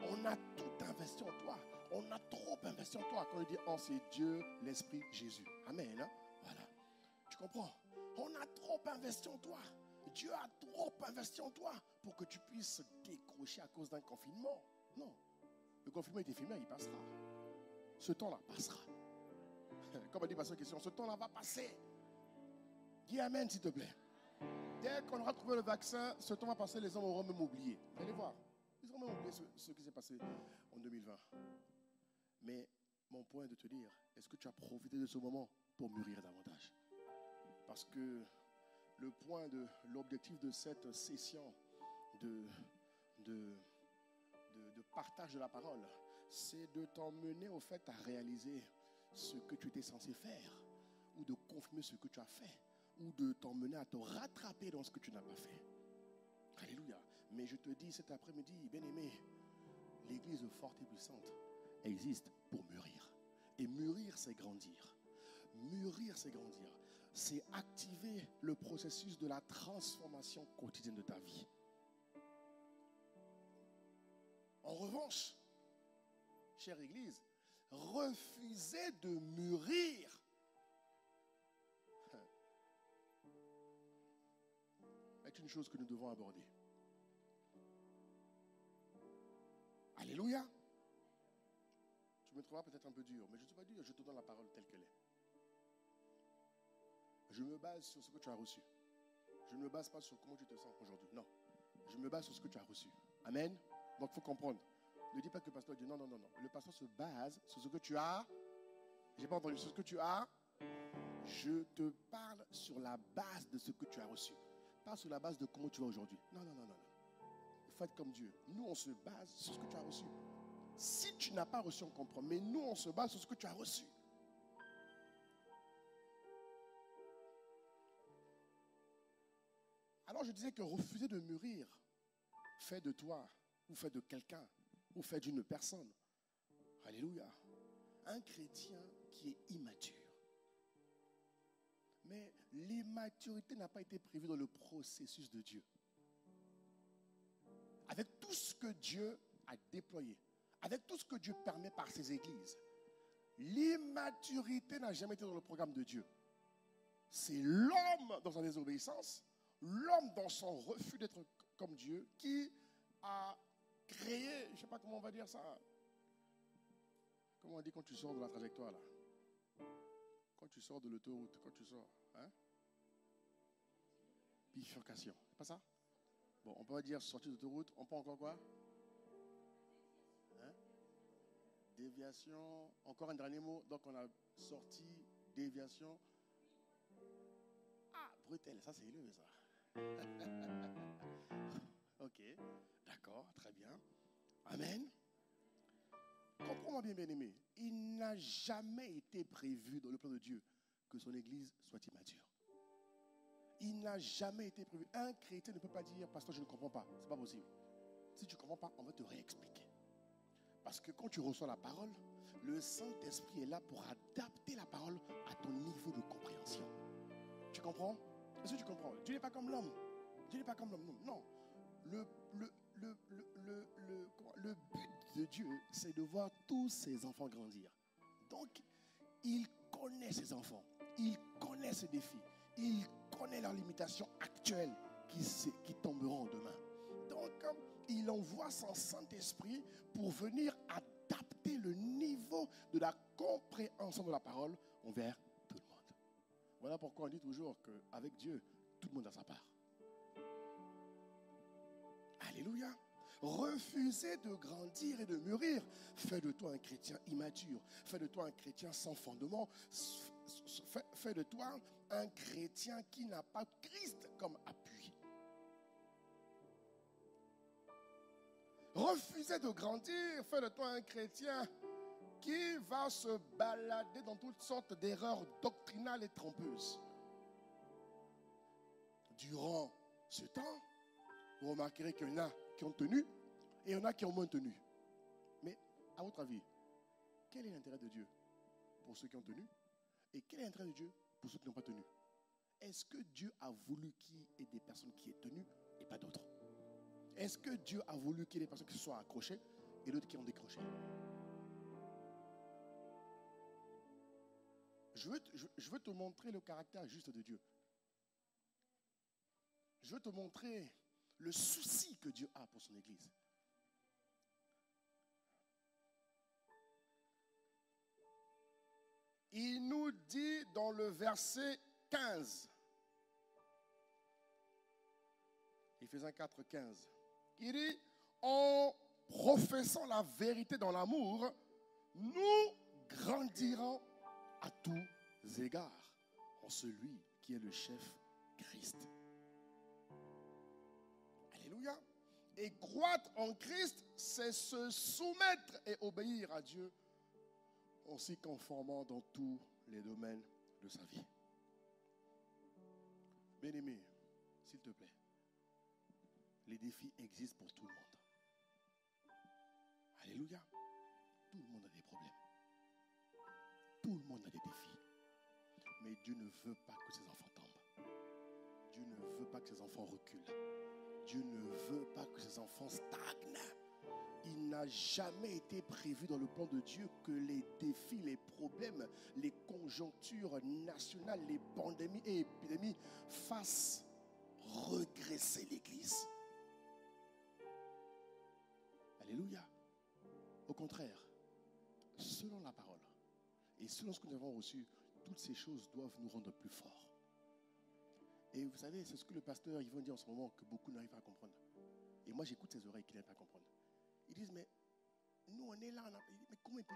On a tout investi en toi. On a trop investi en toi. Quand on dit en c'est Dieu, l'Esprit, Jésus. Amen. Hein? Voilà. Tu comprends? On a trop investi en toi. Dieu a trop investi en toi pour que tu puisses décrocher à cause d'un confinement. Non. Le confinement est éphémère, il passera. Ce temps-là passera. Comme a dit Pasteur Question, ce temps-là va passer. Dis Amen, s'il te plaît. Dès qu'on aura trouvé le vaccin, ce temps va passer, les hommes auront même oublié. Vous allez voir. Ils auront même oublié ce qui s'est passé en 2020. Mais mon point est de te dire, est-ce que tu as profité de ce moment pour mûrir davantage? Parce que l'objectif de cette session de partage de la parole, c'est de t'emmener au fait à réaliser ce que tu étais censé faire, ou de confirmer ce que tu as fait, ou de t'emmener à te rattraper dans ce que tu n'as pas fait. Alléluia. Mais je te dis cet après-midi, bien-aimé, l'église forte et puissante existe pour mûrir. Et mûrir, c'est grandir. Mûrir, c'est grandir. C'est activer le processus de la transformation quotidienne de ta vie. En revanche, chère Église, refuser de mûrir est une chose que nous devons aborder. Alléluia. Tu me trouveras peut-être un peu dur, mais je ne suis pas dur, je te donne la parole telle qu'elle est. Je me base sur ce que tu as reçu. Je ne me base pas sur comment tu te sens aujourd'hui. Non. Je me base sur ce que tu as reçu. Amen. Donc, il faut comprendre. Ne dis pas que le pasteur dit non. Le pasteur se base sur ce que tu as. Je n'ai pas entendu. Sur ce que tu as. Je te parle sur la base de ce que tu as reçu. Pas sur la base de comment tu vas aujourd'hui. Non. Faites comme Dieu. Nous, on se base sur ce que tu as reçu. Si tu n'as pas reçu, on comprend. Mais nous, on se base sur ce que tu as reçu. Alors, je disais que refuser de mûrir fait de toi, ou fait de quelqu'un, ou fait d'une personne, alléluia, un chrétien qui est immature. Mais l'immaturité n'a pas été prévue dans le processus de Dieu. Avec tout ce que Dieu a déployé, avec tout ce que Dieu permet par ses églises, l'immaturité n'a jamais été dans le programme de Dieu. C'est l'homme dans sa désobéissance, l'homme dans son refus d'être comme Dieu, qui a créé, je ne sais pas comment on va dire ça. Comment on dit quand tu sors de la trajectoire là? Quand tu sors de l'autoroute, quand tu sors, hein? Bifurcation, c'est pas ça? Bon, on peut pas dire sortie d'autoroute, on peut encore quoi? Hein? Déviation, encore un dernier mot, donc on a sorti, déviation. Ah, brutal, ça c'est élevé ça. Ok, d'accord, très bien. Amen. Comprends-moi bien, bien-aimé. Il n'a jamais été prévu dans le plan de Dieu que son église soit immature. Il n'a jamais été prévu. Un chrétien ne peut pas dire, pasteur, je ne comprends pas. Ce n'est pas possible. Si tu ne comprends pas, on va te réexpliquer. Parce que quand tu reçois la parole, le Saint-Esprit est là pour adapter la parole à ton niveau de compréhension. Tu comprends? Est-ce que tu comprends? Dieu n'est pas comme l'homme. Dieu n'est pas comme l'homme. Non. Le but de Dieu, c'est de voir tous ses enfants grandir. Donc, il connaît ses enfants. Il connaît ses défis. Il connaît leurs limitations actuelles qui tomberont demain. Donc, il envoie son Saint-Esprit pour venir adapter le niveau de la compréhension de la parole envers tout le monde. Voilà pourquoi on dit toujours qu'avec Dieu, tout le monde a sa part. Alléluia. Refuser de grandir et de mûrir fait de toi un chrétien immature, fait de toi un chrétien sans fondement, fait de toi un chrétien qui n'a pas Christ comme appui. Refuser de grandir fait de toi un chrétien qui va se balader dans toutes sortes d'erreurs doctrinales et trompeuses. Durant ce temps, vous remarquerez qu'il y en a qui ont tenu et il y en a qui ont moins tenu. Mais à votre avis, quel est l'intérêt de Dieu pour ceux qui ont tenu et quel est l'intérêt de Dieu pour ceux qui n'ont pas tenu? Est-ce que Dieu a voulu qu'il y ait des personnes qui aient tenu et pas d'autres? Est-ce que Dieu a voulu qu'il y ait des personnes qui se soient accrochées et d'autres qui ont décroché? Je veux te montrer le caractère juste de Dieu. Je veux te montrer le souci que Dieu a pour son Église. Il nous dit dans le verset 15, Éphésiens 4, 15, il dit, en professant la vérité dans l'amour, nous grandirons à tous égards en celui qui est le chef, Christ. Alléluia. Et croître en Christ, c'est se soumettre et obéir à Dieu en s'y conformant dans tous les domaines de sa vie. Bien-aimé, s'il te plaît, les défis existent pour tout le monde. Alléluia. Tout le monde a des problèmes. Tout le monde a des défis. Mais Dieu ne veut pas que ses enfants tombent. Dieu ne veut pas que ses enfants reculent. Dieu ne veut pas que ses enfants stagnent. Il n'a jamais été prévu dans le plan de Dieu que les défis, les problèmes, les conjonctures nationales, les pandémies et épidémies fassent regresser l'Église. Alléluia. Au contraire, selon la parole et selon ce que nous avons reçu, toutes ces choses doivent nous rendre plus forts. Et vous savez, c'est ce que le pasteur Yvon dit en ce moment que beaucoup n'arrivent pas à comprendre. Et moi, j'écoute ses oreilles qui n'arrivent pas à comprendre. Ils disent, mais nous, on est là. Mais comment il peut...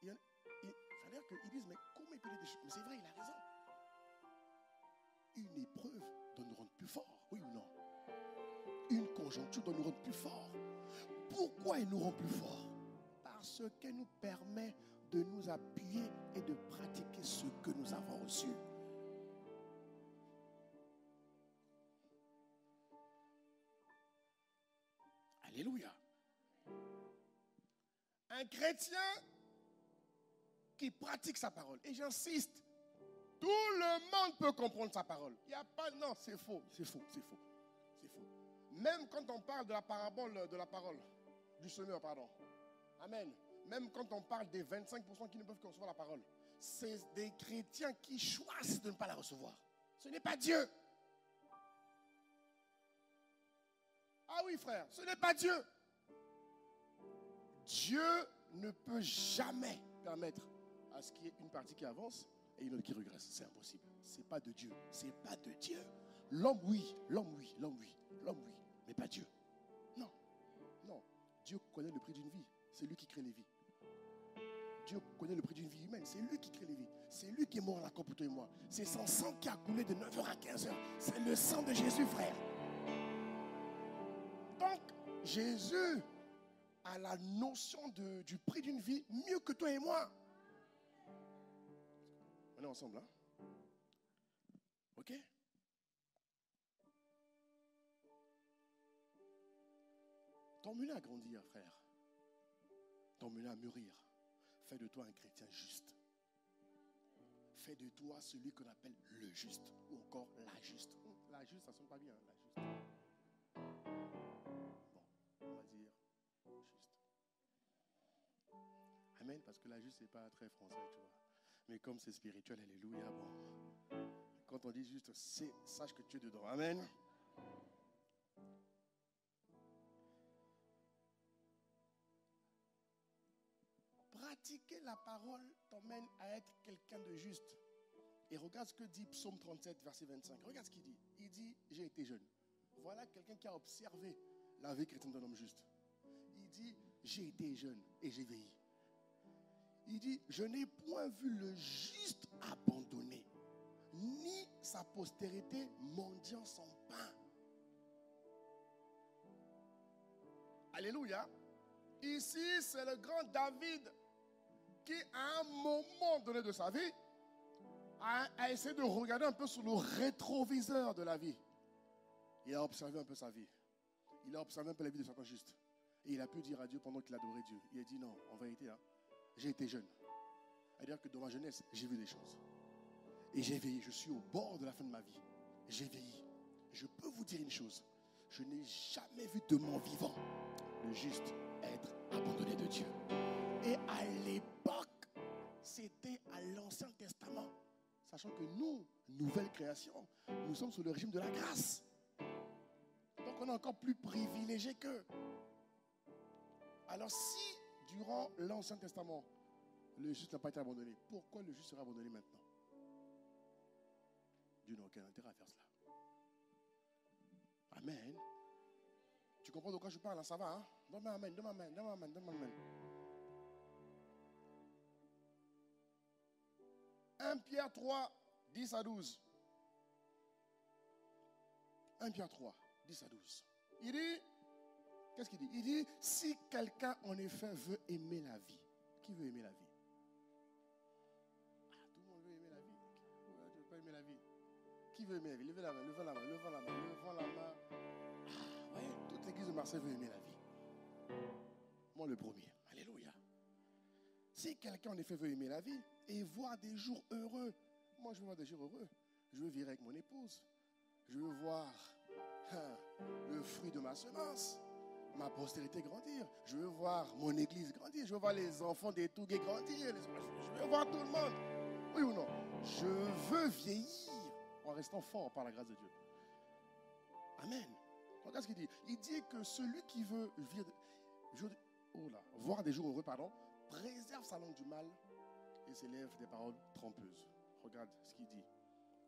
C'est-à-dire qu'ils disent, mais comment il peut dire des choses? Mais c'est vrai, il a raison. Une épreuve doit nous rendre plus forts, oui ou non? Une conjoncture doit nous rendre plus forts. Pourquoi elle nous rend plus forts? Parce qu'elle nous permet de nous appuyer et de pratiquer ce que nous avons reçu. Alléluia. Un chrétien qui pratique sa parole, et j'insiste, tout le monde peut comprendre sa parole. Il n'y a pas, non, c'est faux, c'est faux, c'est faux, c'est faux. Même quand on parle de la parabole de la parole, du semeur, pardon. Amen. Même quand on parle des 25% qui ne peuvent que recevoir la parole, c'est des chrétiens qui choisissent de ne pas la recevoir. Ce n'est pas Dieu. Ah oui, frère, ce n'est pas Dieu. Dieu ne peut jamais permettre à ce qu'il y ait une partie qui avance et une autre qui regresse. C'est impossible. Ce n'est pas de Dieu. Ce n'est pas de Dieu. L'homme, oui. L'homme, oui. L'homme, oui. L'homme, oui. Mais pas Dieu. Non. Non. Dieu connaît le prix d'une vie. C'est lui qui crée les vies. Dieu connaît le prix d'une vie humaine. C'est lui qui crée les vies. C'est lui qui est mort à la croix pour toi et moi. C'est son sang qui a coulé de 9h à 15h. C'est le sang de Jésus, frère. Donc, Jésus a la notion du prix d'une vie mieux que toi et moi. On est ensemble, hein? Ok? T'emmener à grandir, frère. T'emmener à mûrir. Fais de toi un chrétien juste. Fais de toi celui qu'on appelle le juste. Ou encore la juste. La juste, ça ne sonne pas bien, la juste. Bon, on va dire juste. Amen, parce que la juste, c'est pas très français, tu vois. Mais comme c'est spirituel, alléluia, bon. Quand on dit juste, sache que tu es dedans. Amen. Pratiquer la parole t'emmène à être quelqu'un de juste. Et regarde ce que dit Psaume 37, verset 25. Regarde ce qu'il dit. Il dit, j'ai été jeune. Voilà quelqu'un qui a observé la vie chrétienne d'un homme juste. Il dit, j'ai été jeune et j'ai vieilli. Il dit, je n'ai point vu le juste abandonné, ni sa postérité mendiant son pain. Alléluia. Ici, c'est le grand David qui, à un moment donné de sa vie, a essayé de regarder un peu sur le rétroviseur de la vie. Il a observé un peu sa vie. Il a observé un peu la vie de certains justes. Et il a pu dire à Dieu pendant qu'il adorait Dieu. Il a dit non, en vérité, hein, j'ai été jeune. C'est-à-dire que dans ma jeunesse, j'ai vu des choses. Et j'ai vieilli. Je suis au bord de la fin de ma vie. J'ai vieilli. Je peux vous dire une chose. Je n'ai jamais vu de mon vivant le juste être abandonné de Dieu. Et à l'époque, c'était à l'Ancien Testament. Sachant que nous, nouvelle création, nous sommes sous le régime de la grâce. Donc on est encore plus privilégiés qu'eux. Alors si, durant l'Ancien Testament, le juste n'a pas été abandonné, pourquoi le juste sera abandonné maintenant? Dieu n'a aucun intérêt à faire cela. Amen. Tu comprends de quoi je parle, hein? Ça va, hein? Donne-moi amen, donne-moi amen, donne-moi amen, donne-moi amen. 1 Pierre 3, 10 à 12. 1 Pierre 3, 10 à 12. Il dit, qu'est-ce qu'il dit? Il dit, si quelqu'un en effet veut aimer la vie, qui veut aimer la vie? Tout le monde veut aimer la vie. Tu ne veux pas aimer la vie? Qui veut aimer la vie? Levez la main, levez la main, levez la main, levez la main. Ah, ouais, toute l'église de Marseille veut aimer la vie. Moi le premier. Alléluia. Si quelqu'un en effet veut aimer la vie et voir des jours heureux, moi je veux voir des jours heureux. Je veux vivre avec mon épouse. Je veux voir le fruit de ma semence, ma postérité grandir. Je veux voir mon église grandir. Je veux voir les enfants des Tougués grandir. Je veux voir tout le monde. Oui ou non? Je veux vieillir en restant fort par la grâce de Dieu. Amen. Regarde ce qu'il dit. Il dit que celui qui veut voir des jours heureux, préserve sa langue du mal et s'élève des paroles trompeuses. Regarde ce qu'il dit.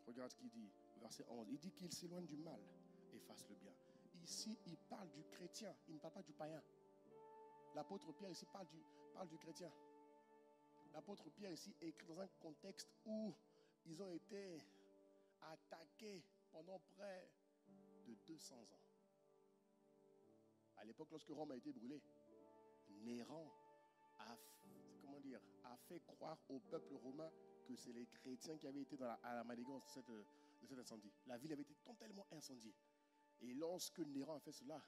Regarde ce qu'il dit. Verset 11. Il dit qu'il s'éloigne du mal et fasse le bien. Ici, il parle du chrétien. Il ne parle pas du païen. L'apôtre Pierre ici parle du chrétien. L'apôtre Pierre ici écrit dans un contexte où ils ont été attaqués pendant près de 200 ans. À l'époque, lorsque Rome a été brûlée, Néron a fait croire au peuple romain que c'est les chrétiens qui avaient été à la manigance de cet incendie. La ville avait été totalement incendiée. Et lorsque Néron a fait cela,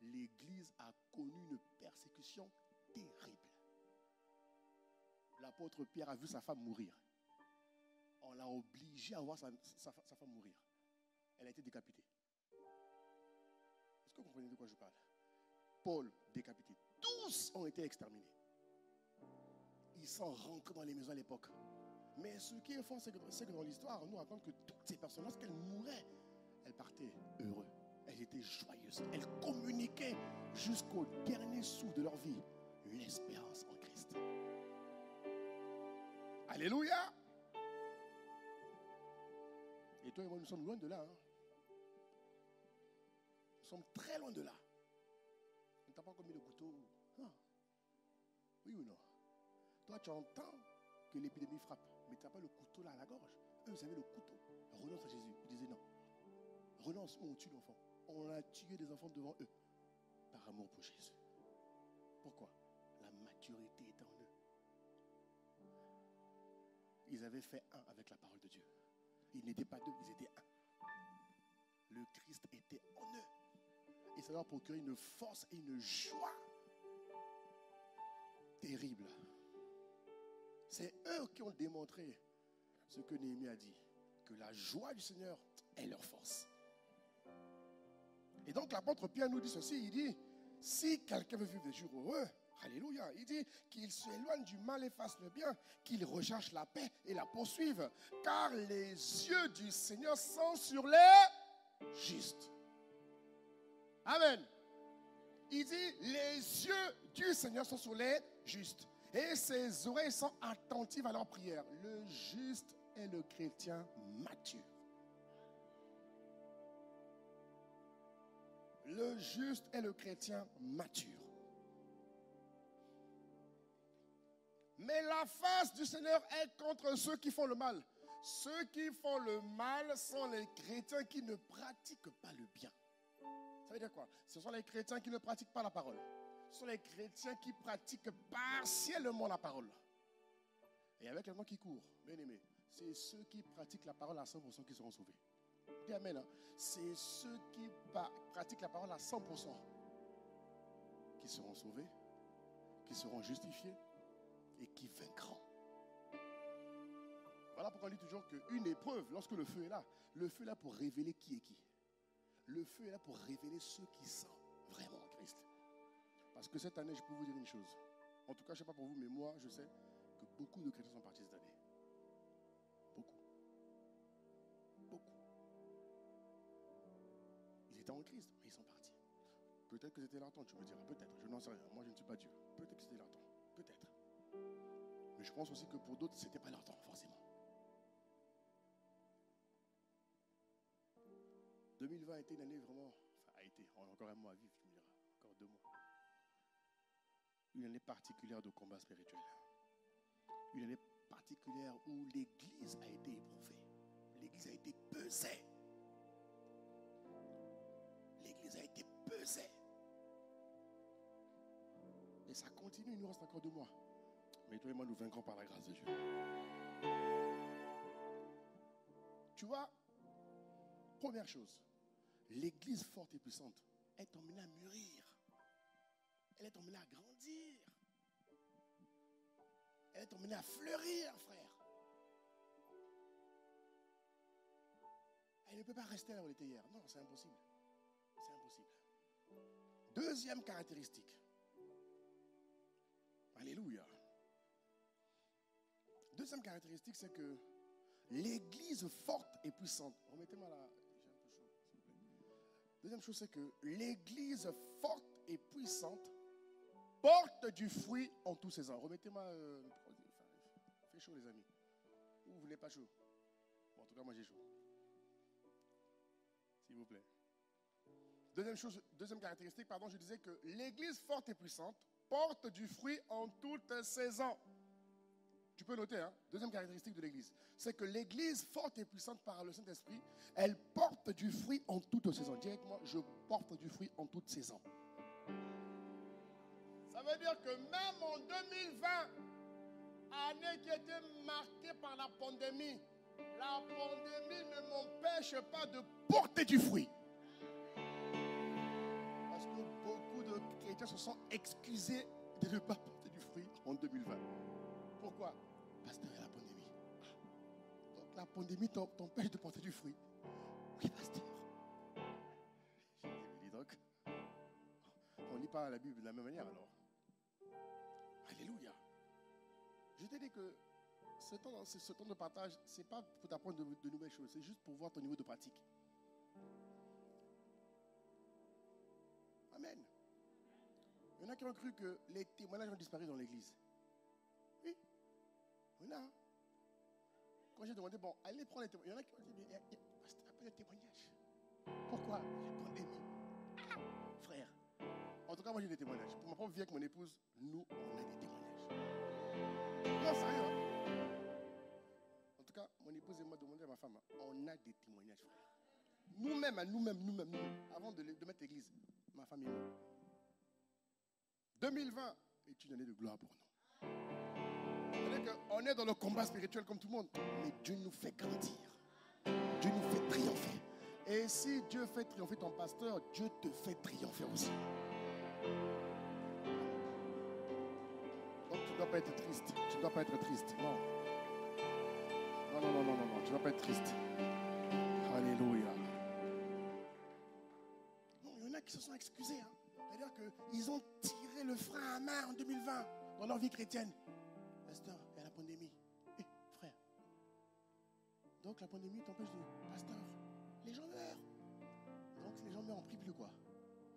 l'Église a connu une persécution terrible. L'apôtre Pierre a vu sa femme mourir. On l'a obligé à voir sa femme mourir. Elle a été décapitée. Est-ce que vous comprenez de quoi je parle? Paul décapité. Tous ont été exterminés. Ils sont rentrés dans les maisons à l'époque. Mais ce qui est fort, c'est que dans l'histoire, on nous raconte que toutes ces personnes, lorsqu'elles mouraient, elles partaient heureuses. Elles étaient joyeuses. Elles communiquaient jusqu'au dernier souffle de leur vie une espérance en Christ. Alléluia! Et toi et moi, nous sommes loin de là. Nous sommes très loin de là. On ne t'a pas encore mis le couteau. Oui ou non? Toi, tu entends que l'épidémie frappe, mais tu n'as pas le couteau là à la gorge. Eux, ils avaient le couteau. Renonce à Jésus. Ils disaient non. Renonce ou on tue l'enfant. On a tué des enfants devant eux. Par amour pour Jésus. Pourquoi? La maturité était en eux. Ils avaient fait un avec la parole de Dieu. Ils n'étaient pas deux, ils étaient un. Le Christ était en eux. Et ça leur procurait une force et une joie terrible. C'est eux qui ont démontré ce que Néhémie a dit, que la joie du Seigneur est leur force. Et donc l'apôtre Pierre nous dit ceci, il dit, si quelqu'un veut vivre des jours heureux, alléluia, il dit qu'il s'éloigne du mal et fasse le bien, qu'il recherche la paix et la poursuive, car les yeux du Seigneur sont sur les justes. Amen. Il dit, les yeux du Seigneur sont sur les justes. Et ses oreilles sont attentives à leur prière. Le juste est le chrétien mature. Le juste est le chrétien mature. Mais la face du Seigneur est contre ceux qui font le mal. Ceux qui font le mal sont les chrétiens qui ne pratiquent pas le bien. Ça veut dire quoi? Ce sont les chrétiens qui ne pratiquent pas la parole. Ce sont les chrétiens qui pratiquent partiellement la parole. Et avec les gens qui courent, bien aimé, c'est ceux qui pratiquent la parole à 100% qui seront sauvés. Dis amen. Hein? C'est ceux qui pratiquent la parole à 100% qui seront sauvés, qui seront justifiés et qui vaincront. Voilà pourquoi on dit toujours qu'une épreuve, lorsque le feu est là pour révéler qui est qui. Le feu est là pour révéler ceux qui sont vraiment en Christ. Parce que cette année, je peux vous dire une chose. En tout cas, je ne sais pas pour vous, mais moi, je sais que beaucoup de chrétiens sont partis cette année. Beaucoup. Beaucoup. Ils étaient en Christ, mais ils sont partis. Peut-être que c'était leur temps, tu me diras. Peut-être, je n'en sais rien. Moi, je ne suis pas Dieu. Peut-être que c'était leur temps. Peut-être. Mais je pense aussi que pour d'autres, ce n'était pas leur temps, forcément. 2020 a été une année vraiment... Enfin, a été. On a encore un mois à vivre, tu me diras. Encore 2 mois. Une année particulière de combat spirituel. Une année particulière où l'Église a été éprouvée. L'Église a été pesée. pesait. Et ça continue, il nous reste encore 2 mois. Mais toi et moi, nous vaincrons par la grâce de Dieu. Tu vois, première chose, l'église forte et puissante est emmenée à mûrir. Elle est emmenée à grandir. Elle est emmenée à fleurir, frère. Elle ne peut pas rester là où elle était hier. Non, c'est impossible. C'est impossible. Deuxième caractéristique. Alléluia. Deuxième caractéristique, c'est que l'église forte et puissante. Remettez-moi là, j'ai un peu chaud, s'il vous plaît. Deuxième chose, c'est que l'église forte et puissante porte du fruit en tous ses ans. Remettez-moi. Il fait chaud, les amis. Ou vous voulez pas chaud? Bon, en tout cas, moi j'ai chaud. S'il vous plaît. Deuxième caractéristique, je disais que l'église forte et puissante porte du fruit en toutes saisons. Tu peux noter, hein? Deuxième caractéristique de l'église, c'est que l'église forte et puissante par le Saint-Esprit, elle porte du fruit en toutes saisons. Dis avec moi, je porte du fruit en toutes saisons. Ça veut dire que même en 2020, année qui était marquée par la pandémie ne m'empêche pas de porter du fruit. Parce que beaucoup de chrétiens se sont excusés de ne pas porter du fruit en 2020. Pourquoi? Parce qu'il y a la pandémie. Donc la pandémie t'empêche de porter du fruit. Oui, pasteur. Je dis donc, on ne lit pas la Bible de la même manière alors. Alléluia. Je t'ai dit que ce temps de partage, ce n'est pas pour t'apprendre de nouvelles choses, c'est juste pour voir ton niveau de pratique. Amen. Il y en a qui ont cru que les témoignages ont disparu dans l'église. Oui. Il y en a. Quand j'ai demandé, bon, allez prendre les témoignages. Il y en a qui ont dit, pasteur, appelle les témoignages. Pourquoi? J'ai pandémie. Frère. En tout cas, moi j'ai des témoignages. Pour ma propre vie avec mon épouse, nous, on a des témoignages. Non, sérieux. Hein? En tout cas, mon épouse et moi demandé à ma femme, on a des témoignages, frère. Nous-mêmes, avant de mettre l'église, ma femme et moi. 2020 est une année de gloire pour nous. C'est-à-dire qu'on est dans le combat spirituel comme tout le monde, mais Dieu nous fait grandir. Dieu nous fait triompher. Et si Dieu fait triompher ton pasteur, Dieu te fait triompher aussi. Donc tu ne dois pas être triste. Tu ne dois pas être triste. Non. Non. Tu ne dois pas être triste. Alléluia. Non, il y en a qui se sont excusés. Hein. C'est-à-dire qu'ils ont tiré le frein à main en 2020 dans leur vie chrétienne. Pasteur, il y a la pandémie. Frère. Donc la pandémie t'empêche de... Pasteur, les gens meurent. Donc les gens meurent, on ne prie plus quoi.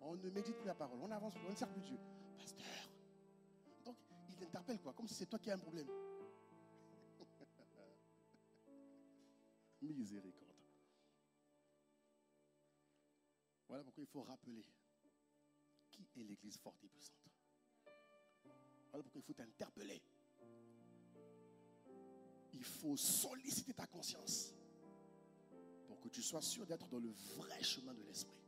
On ne médite plus la parole. On avance plus, on ne sert plus Dieu. Pasteur. Donc il t'interpelle quoi, comme si c'est toi qui as un problème. Miséricorde. Voilà pourquoi il faut rappeler qui est l'église forte et puissante. Voilà pourquoi il faut t'interpeller. Il faut solliciter ta conscience pour que tu sois sûr d'être dans le vrai chemin de l'esprit.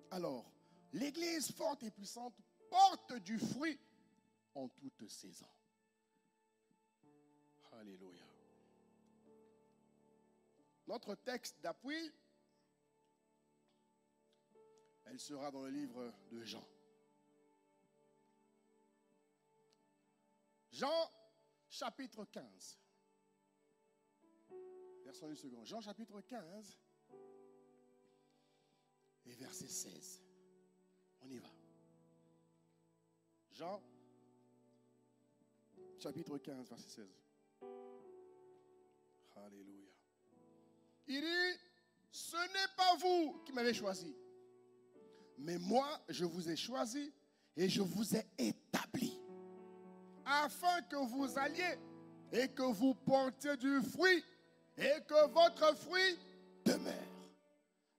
Alors, l'église forte et puissante porte du fruit en toutes saisons. Alléluia. Notre texte d'appui, elle sera dans le livre de Jean. Jean, chapitre 15. Verset 1 seconde. Jean, chapitre 15 et verset 16. On y va. Jean, chapitre 15, verset 16. Alléluia. Il dit, ce n'est pas vous qui m'avez choisi, mais moi, je vous ai choisi et je vous ai établi, afin que vous alliez et que vous portiez du fruit et que votre fruit demeure,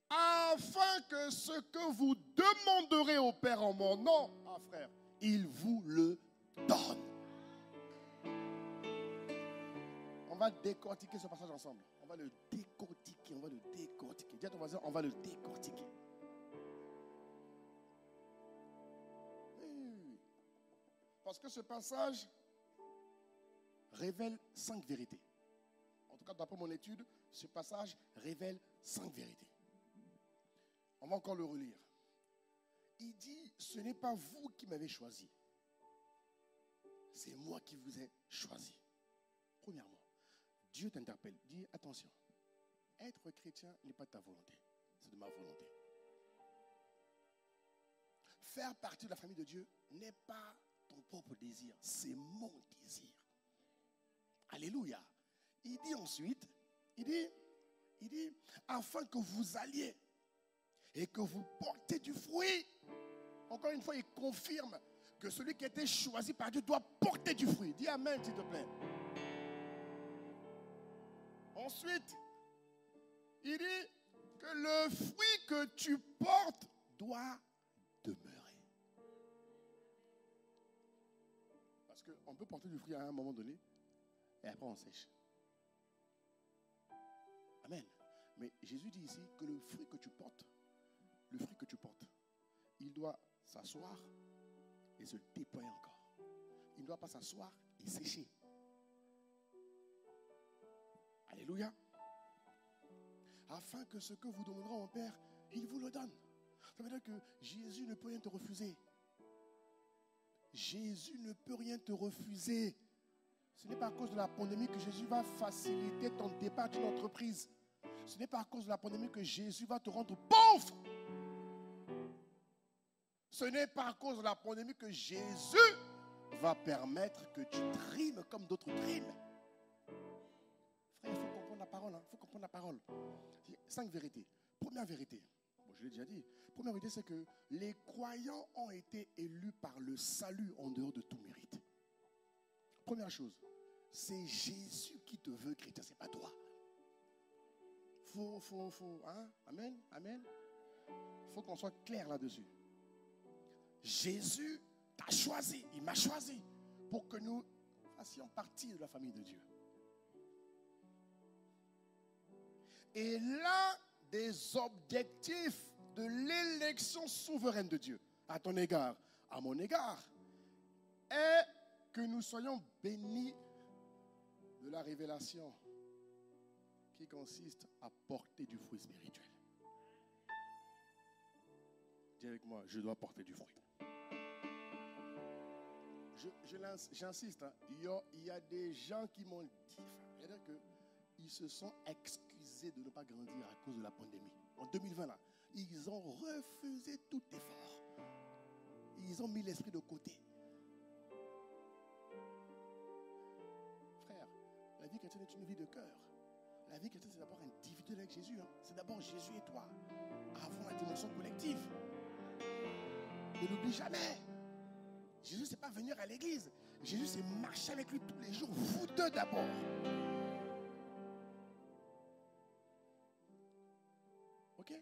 afin que ce que vous demanderez au Père en mon nom, frère, il vous le donne. On va décortiquer ce passage ensemble. On va le décortiquer, Dis à ton voisin, on va le décortiquer. que ce passage révèle 5 vérités. En tout cas, d'après mon étude, ce passage révèle 5 vérités. On va encore le relire. Il dit, ce n'est pas vous qui m'avez choisi. C'est moi qui vous ai choisi. Premièrement, Dieu t'interpelle. Dis, attention, être chrétien n'est pas de ta volonté, c'est de ma volonté. Faire partie de la famille de Dieu n'est pas ton propre désir, c'est mon désir. Alléluia. Il dit ensuite, il dit, afin que vous alliez et que vous portez du fruit. Encore une fois, il confirme que celui qui a été choisi par Dieu doit porter du fruit. Dis amen, s'il te plaît. Ensuite, il dit que le fruit que tu portes doit demeurer. Parce qu'on peut porter du fruit à un moment donné et après on sèche. Amen. Mais Jésus dit ici que le fruit que tu portes, il doit s'asseoir et se déployer encore. Il ne doit pas s'asseoir et sécher. Alléluia. Afin que ce que vous demanderez au Père, il vous le donne. Ça veut dire que Jésus ne peut rien te refuser. Jésus ne peut rien te refuser. Ce n'est pas à cause de la pandémie que Jésus va faciliter ton départ d'une entreprise. Ce n'est pas à cause de la pandémie que Jésus va te rendre pauvre. Ce n'est pas à cause de la pandémie que Jésus va permettre que tu trimes comme d'autres triment. Frère, il faut comprendre la parole. Il faut comprendre la parole. 5 vérités. Première vérité. Bon, je l'ai déjà dit. Première vérité, c'est que les croyants ont été élus par le salut en dehors de tout mérite. Première chose, c'est Jésus qui te veut chrétien, ce n'est pas toi. Hein? Amen, amen. Il faut qu'on soit clair là-dessus. Jésus t'a choisi, il m'a choisi pour que nous fassions partie de la famille de Dieu. Et l'un des objectifs de l'élection souveraine de Dieu à ton égard, à mon égard, est que nous soyons bénis de la révélation qui consiste à porter du fruit spirituel. Dis avec moi, je dois porter du fruit. J'insiste, hein, il y a des gens qui m'ont dit, c'est-à-dire qu'ils se sont excusés de ne pas grandir à cause de la pandémie. En 2020, là, ils ont refusé tout effort. Ils ont mis l'esprit de côté. Frère, la vie chrétienne est une vie de cœur. La vie chrétienne, c'est d'abord individuel avec Jésus. Hein. C'est d'abord Jésus et toi. Avant la dimension collective. Ne l'oublie jamais. Jésus, c'est pas venir à l'église. Jésus, c'est marcher avec lui tous les jours. Vous deux d'abord. Ok?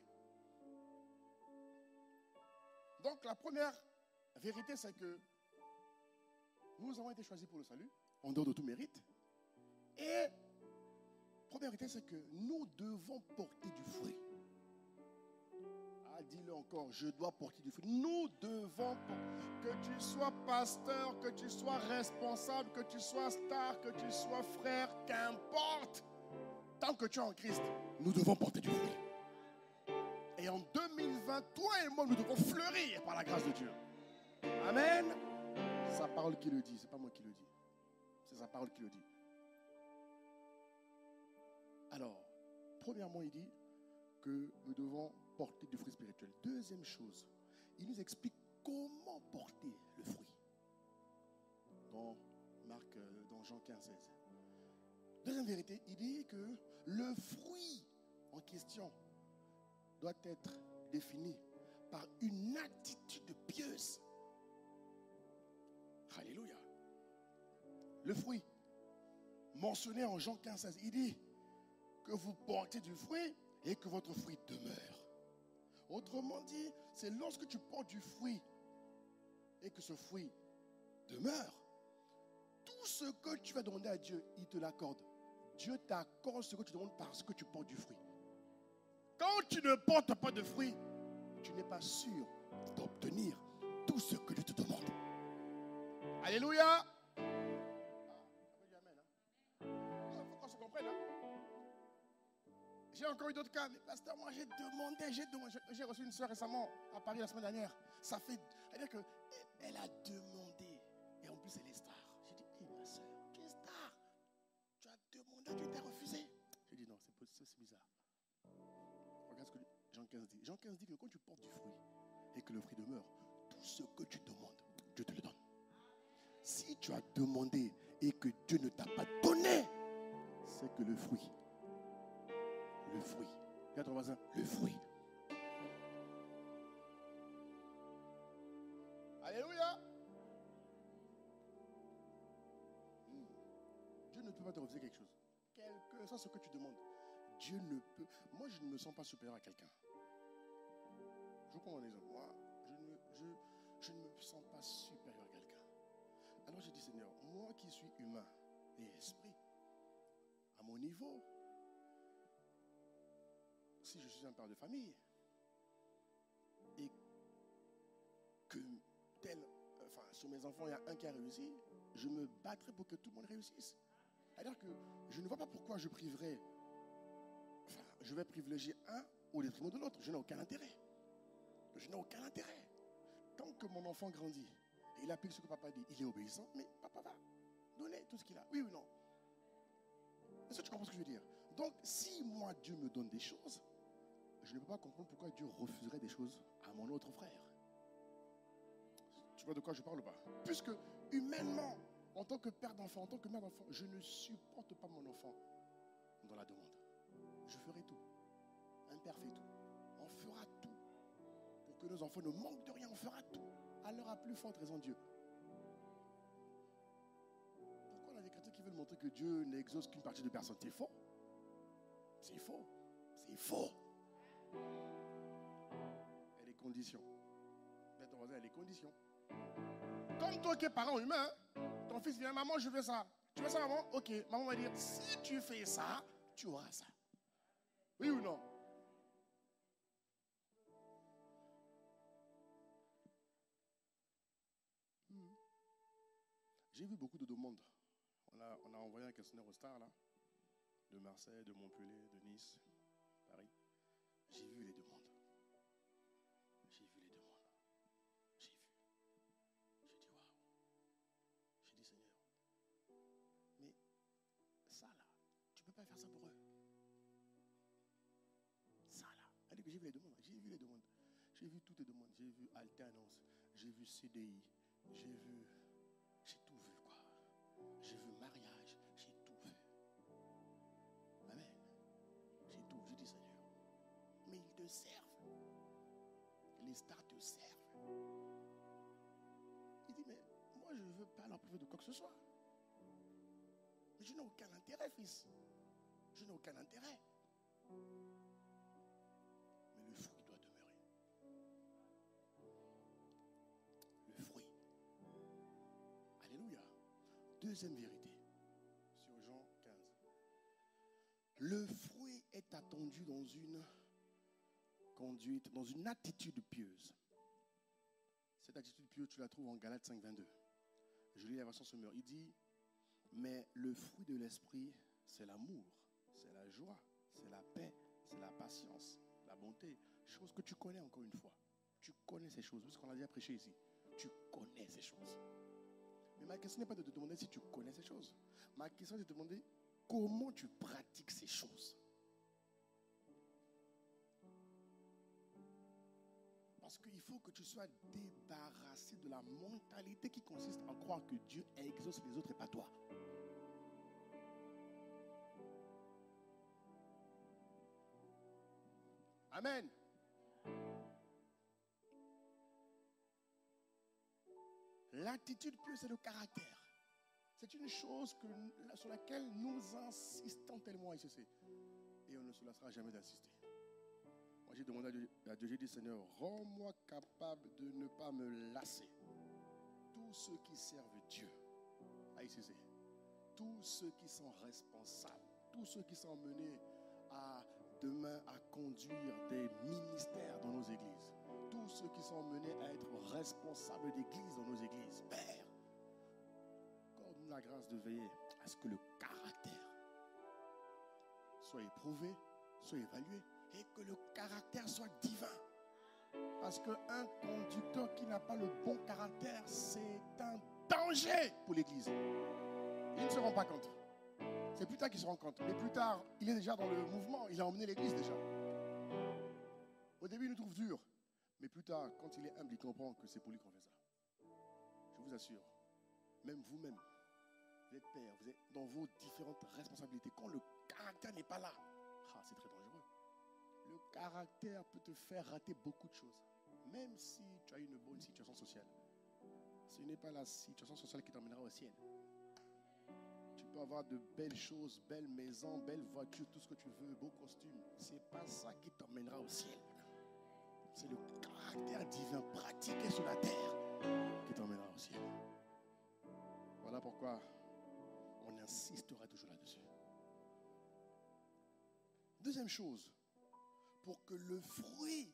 Donc, la première vérité, c'est que nous avons été choisis pour le salut, en dehors de tout mérite. Et première vérité, c'est que nous devons porter du fruit. Ah, dis-le encore, je dois porter du fruit. Nous devons, que tu sois pasteur, que tu sois responsable, que tu sois star, que tu sois frère, qu'importe. Tant que tu es en Christ, nous devons porter du fruit. Et en 2020, toi et moi, nous devons fleurir par la grâce de Dieu. Amen. C'est sa parole qui le dit, c'est pas moi qui le dis. C'est sa parole qui le dit. Alors, premièrement, il dit que nous devons porter du fruit spirituel. Deuxième chose, il nous explique comment porter le fruit. Dans Jean 15, 16. Deuxième vérité, il dit que le fruit en question doit être défini par une attitude pieuse. Alléluia. Le fruit mentionné en Jean 15, 16, il dit que vous portez du fruit et que votre fruit demeure. Autrement dit, c'est lorsque tu portes du fruit et que ce fruit demeure, tout ce que tu vas demander à Dieu, il te l'accorde. Dieu t'accorde ce que tu demandes parce que tu portes du fruit. Quand tu ne portes pas de fruit, tu n'es pas sûr d'obtenir tout ce que Dieu te demande. Alléluia. Il faut qu'on se comprenne. J'ai encore eu d'autres cas. Mais pasteur, moi j'ai demandé. J'ai reçu une soeur récemment à Paris la semaine dernière. Ça fait. C'est-à-dire qu'elle a demandé. Et en plus, elle est star. J'ai dit, hé ma soeur, tu es star. Tu as demandé, tu t'es refusé. J'ai dit, non, c'est bizarre. Regarde ce que Jean 15 dit. Jean 15 dit que quand tu portes du fruit et que le fruit demeure, tout ce que tu demandes, Dieu te le donne. Si tu as demandé et que Dieu ne t'a pas donné, c'est que le fruit. Regarde ton voisin, le fruit. Alléluia. Dieu ne peut pas te refuser quelque chose. Quel que soit ce que tu demandes, Dieu ne peut. Moi, je ne me sens pas supérieur à quelqu'un. Je vous prends un exemple. Moi, je ne me sens pas supérieur à quelqu'un. Alors j'ai dit, Seigneur, moi qui suis humain et esprit, à mon niveau, si je suis un père de famille, et que sur mes enfants, il y a un qui a réussi, je me battrai pour que tout le monde réussisse. C'est-à-dire que je ne vois pas pourquoi je vais privilégier un au détriment de l'autre. Je n'ai aucun intérêt. Tant que mon enfant grandit, et il applique ce que papa dit, il est obéissant, mais papa va donner tout ce qu'il a. Oui ou non? Est-ce que tu comprends ce que je veux dire? Donc, si moi, Dieu me donne des choses, je ne peux pas comprendre pourquoi Dieu refuserait des choses à mon autre frère. Tu vois de quoi je parle ou pas? Puisque humainement, en tant que père d'enfant, en tant que mère d'enfant, je ne supporte pas mon enfant dans la demande. Je ferai tout. Un père fait tout. On fera tout. Pour que nos enfants ne manquent de rien, on fera tout. Alors à plus forte raison Dieu. Pourquoi on a des chrétiens qui veulent montrer que Dieu n'exauce qu'une partie de personnes? C'est faux. C'est faux. C'est faux. Il y a des conditions. Mais ton voisin, il y a des conditions. Comme toi qui es parent humain, ton fils vient, maman, je veux ça. Tu veux ça, maman? Ok. Maman va dire, si tu fais ça, tu auras ça. Oui ou non? J'ai vu beaucoup de demandes. On a envoyé un questionnaire aux stars, là, de Marseille, de Montpellier, de Nice, Paris. J'ai vu les demandes. J'ai vu. J'ai dit, waouh. J'ai dit, Seigneur, mais ça, là, tu ne peux pas faire ça pour eux. Ça, là. Elle dit que j'ai vu les demandes. J'ai vu toutes les demandes. J'ai vu alternance. J'ai vu CDI. J'ai tout vu, quoi. J'ai vu mariage. J'ai tout vu. Amen. J'ai tout. J'ai dit, Seigneur, mais ils te servent. Les stars te servent. Il dit, mais moi, je ne veux pas leur priver de quoi que ce soit. Mais je n'ai aucun intérêt, fils. Je n'ai aucun intérêt. Mais le fruit doit demeurer. Le fruit. Alléluia. Deuxième vérité. Sur Jean 15. Le fruit est attendu dans une conduite, dans une attitude pieuse. Cette attitude pieuse, tu la trouves en Galates 5, 22. Je lis la version Semeur. Il dit, mais le fruit de l'esprit, c'est l'amour, c'est la joie, c'est la paix, c'est la patience, la bonté. Choses que tu connais encore une fois. Tu connais ces choses, parce qu'on a déjà prêché ici. Tu connais ces choses. Mais ma question n'est pas de te demander si tu connais ces choses. Ma question est de te demander comment tu pratiques ces choses. Parce qu'il faut que tu sois débarrassé de la mentalité qui consiste à croire que Dieu exauce les autres et pas toi. Amen. L'attitude pieuse, c'est le caractère. C'est une chose sur laquelle nous insistons tellement ici. Et on ne se lassera jamais d'insister. Moi, j'ai demandé à Dieu, j'ai dit, Seigneur, rends-moi capable de ne pas me lasser. Tous ceux qui servent Dieu, tous ceux qui sont responsables, tous ceux qui sont menés demain à conduire des ministères dans nos églises, tous ceux qui sont menés à être responsables d'église dans nos églises, Père, la grâce de veiller à ce que le caractère soit éprouvé, soit évalué, et que le caractère soit divin. Parce qu'un conducteur qui n'a pas le bon caractère, c'est un danger pour l'Église. Ils ne se rendent pas compte. C'est plus tard qu'ils se rendent compte. Mais plus tard, il est déjà dans le mouvement. Il a emmené l'Église déjà. Au début, il nous trouve dur. Mais plus tard, quand il est humble, il comprend que c'est pour lui qu'on fait ça. Je vous assure, même vous-même, vous êtes père, vous êtes dans vos différentes responsabilités. Quand le caractère n'est pas là, c'est très dangereux. Le caractère peut te faire rater beaucoup de choses. Même si tu as une bonne situation sociale. Ce n'est pas la situation sociale qui t'emmènera au ciel. Tu peux avoir de belles choses, belles maisons, belles voitures, tout ce que tu veux, beaux costumes. Ce n'est pas ça qui t'emmènera au ciel. C'est le caractère divin pratiqué sur la terre qui t'emmènera au ciel. Voilà pourquoi on insistera toujours là-dessus. Deuxième chose, pour que le fruit,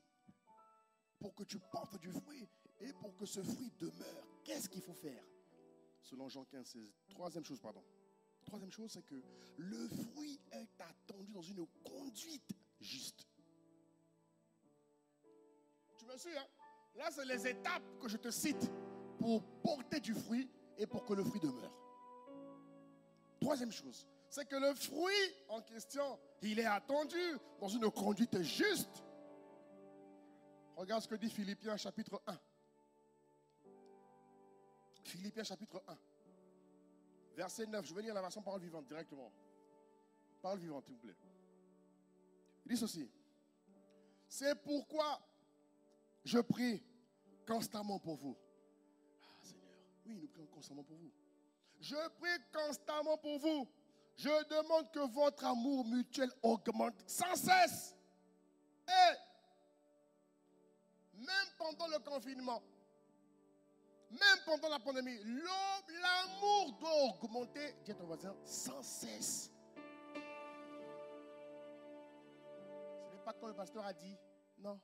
pour que tu portes du fruit et pour que ce fruit demeure, qu'est-ce qu'il faut faire? Selon Jean 15, 16. Troisième chose, c'est que le fruit est attendu dans une conduite juste. Tu me suis, hein? Là, c'est les étapes que je te cite pour porter du fruit et pour que le fruit demeure. Troisième chose, c'est que le fruit en question, il est attendu dans une conduite juste. Regarde ce que dit Philippiens chapitre 1. Philippiens chapitre 1. Verset 9. Je vais lire la version parole vivante directement. Parole vivante, s'il vous plaît. Il dit ceci. C'est pourquoi je prie constamment pour vous. Ah Seigneur, oui, nous prions constamment pour vous. Je prie constamment pour vous. Je demande que votre amour mutuel augmente sans cesse. Et même pendant le confinement, même pendant la pandémie, l'amour doit augmenter, dis à ton voisin, sans cesse. Ce n'est pas comme le pasteur a dit, non.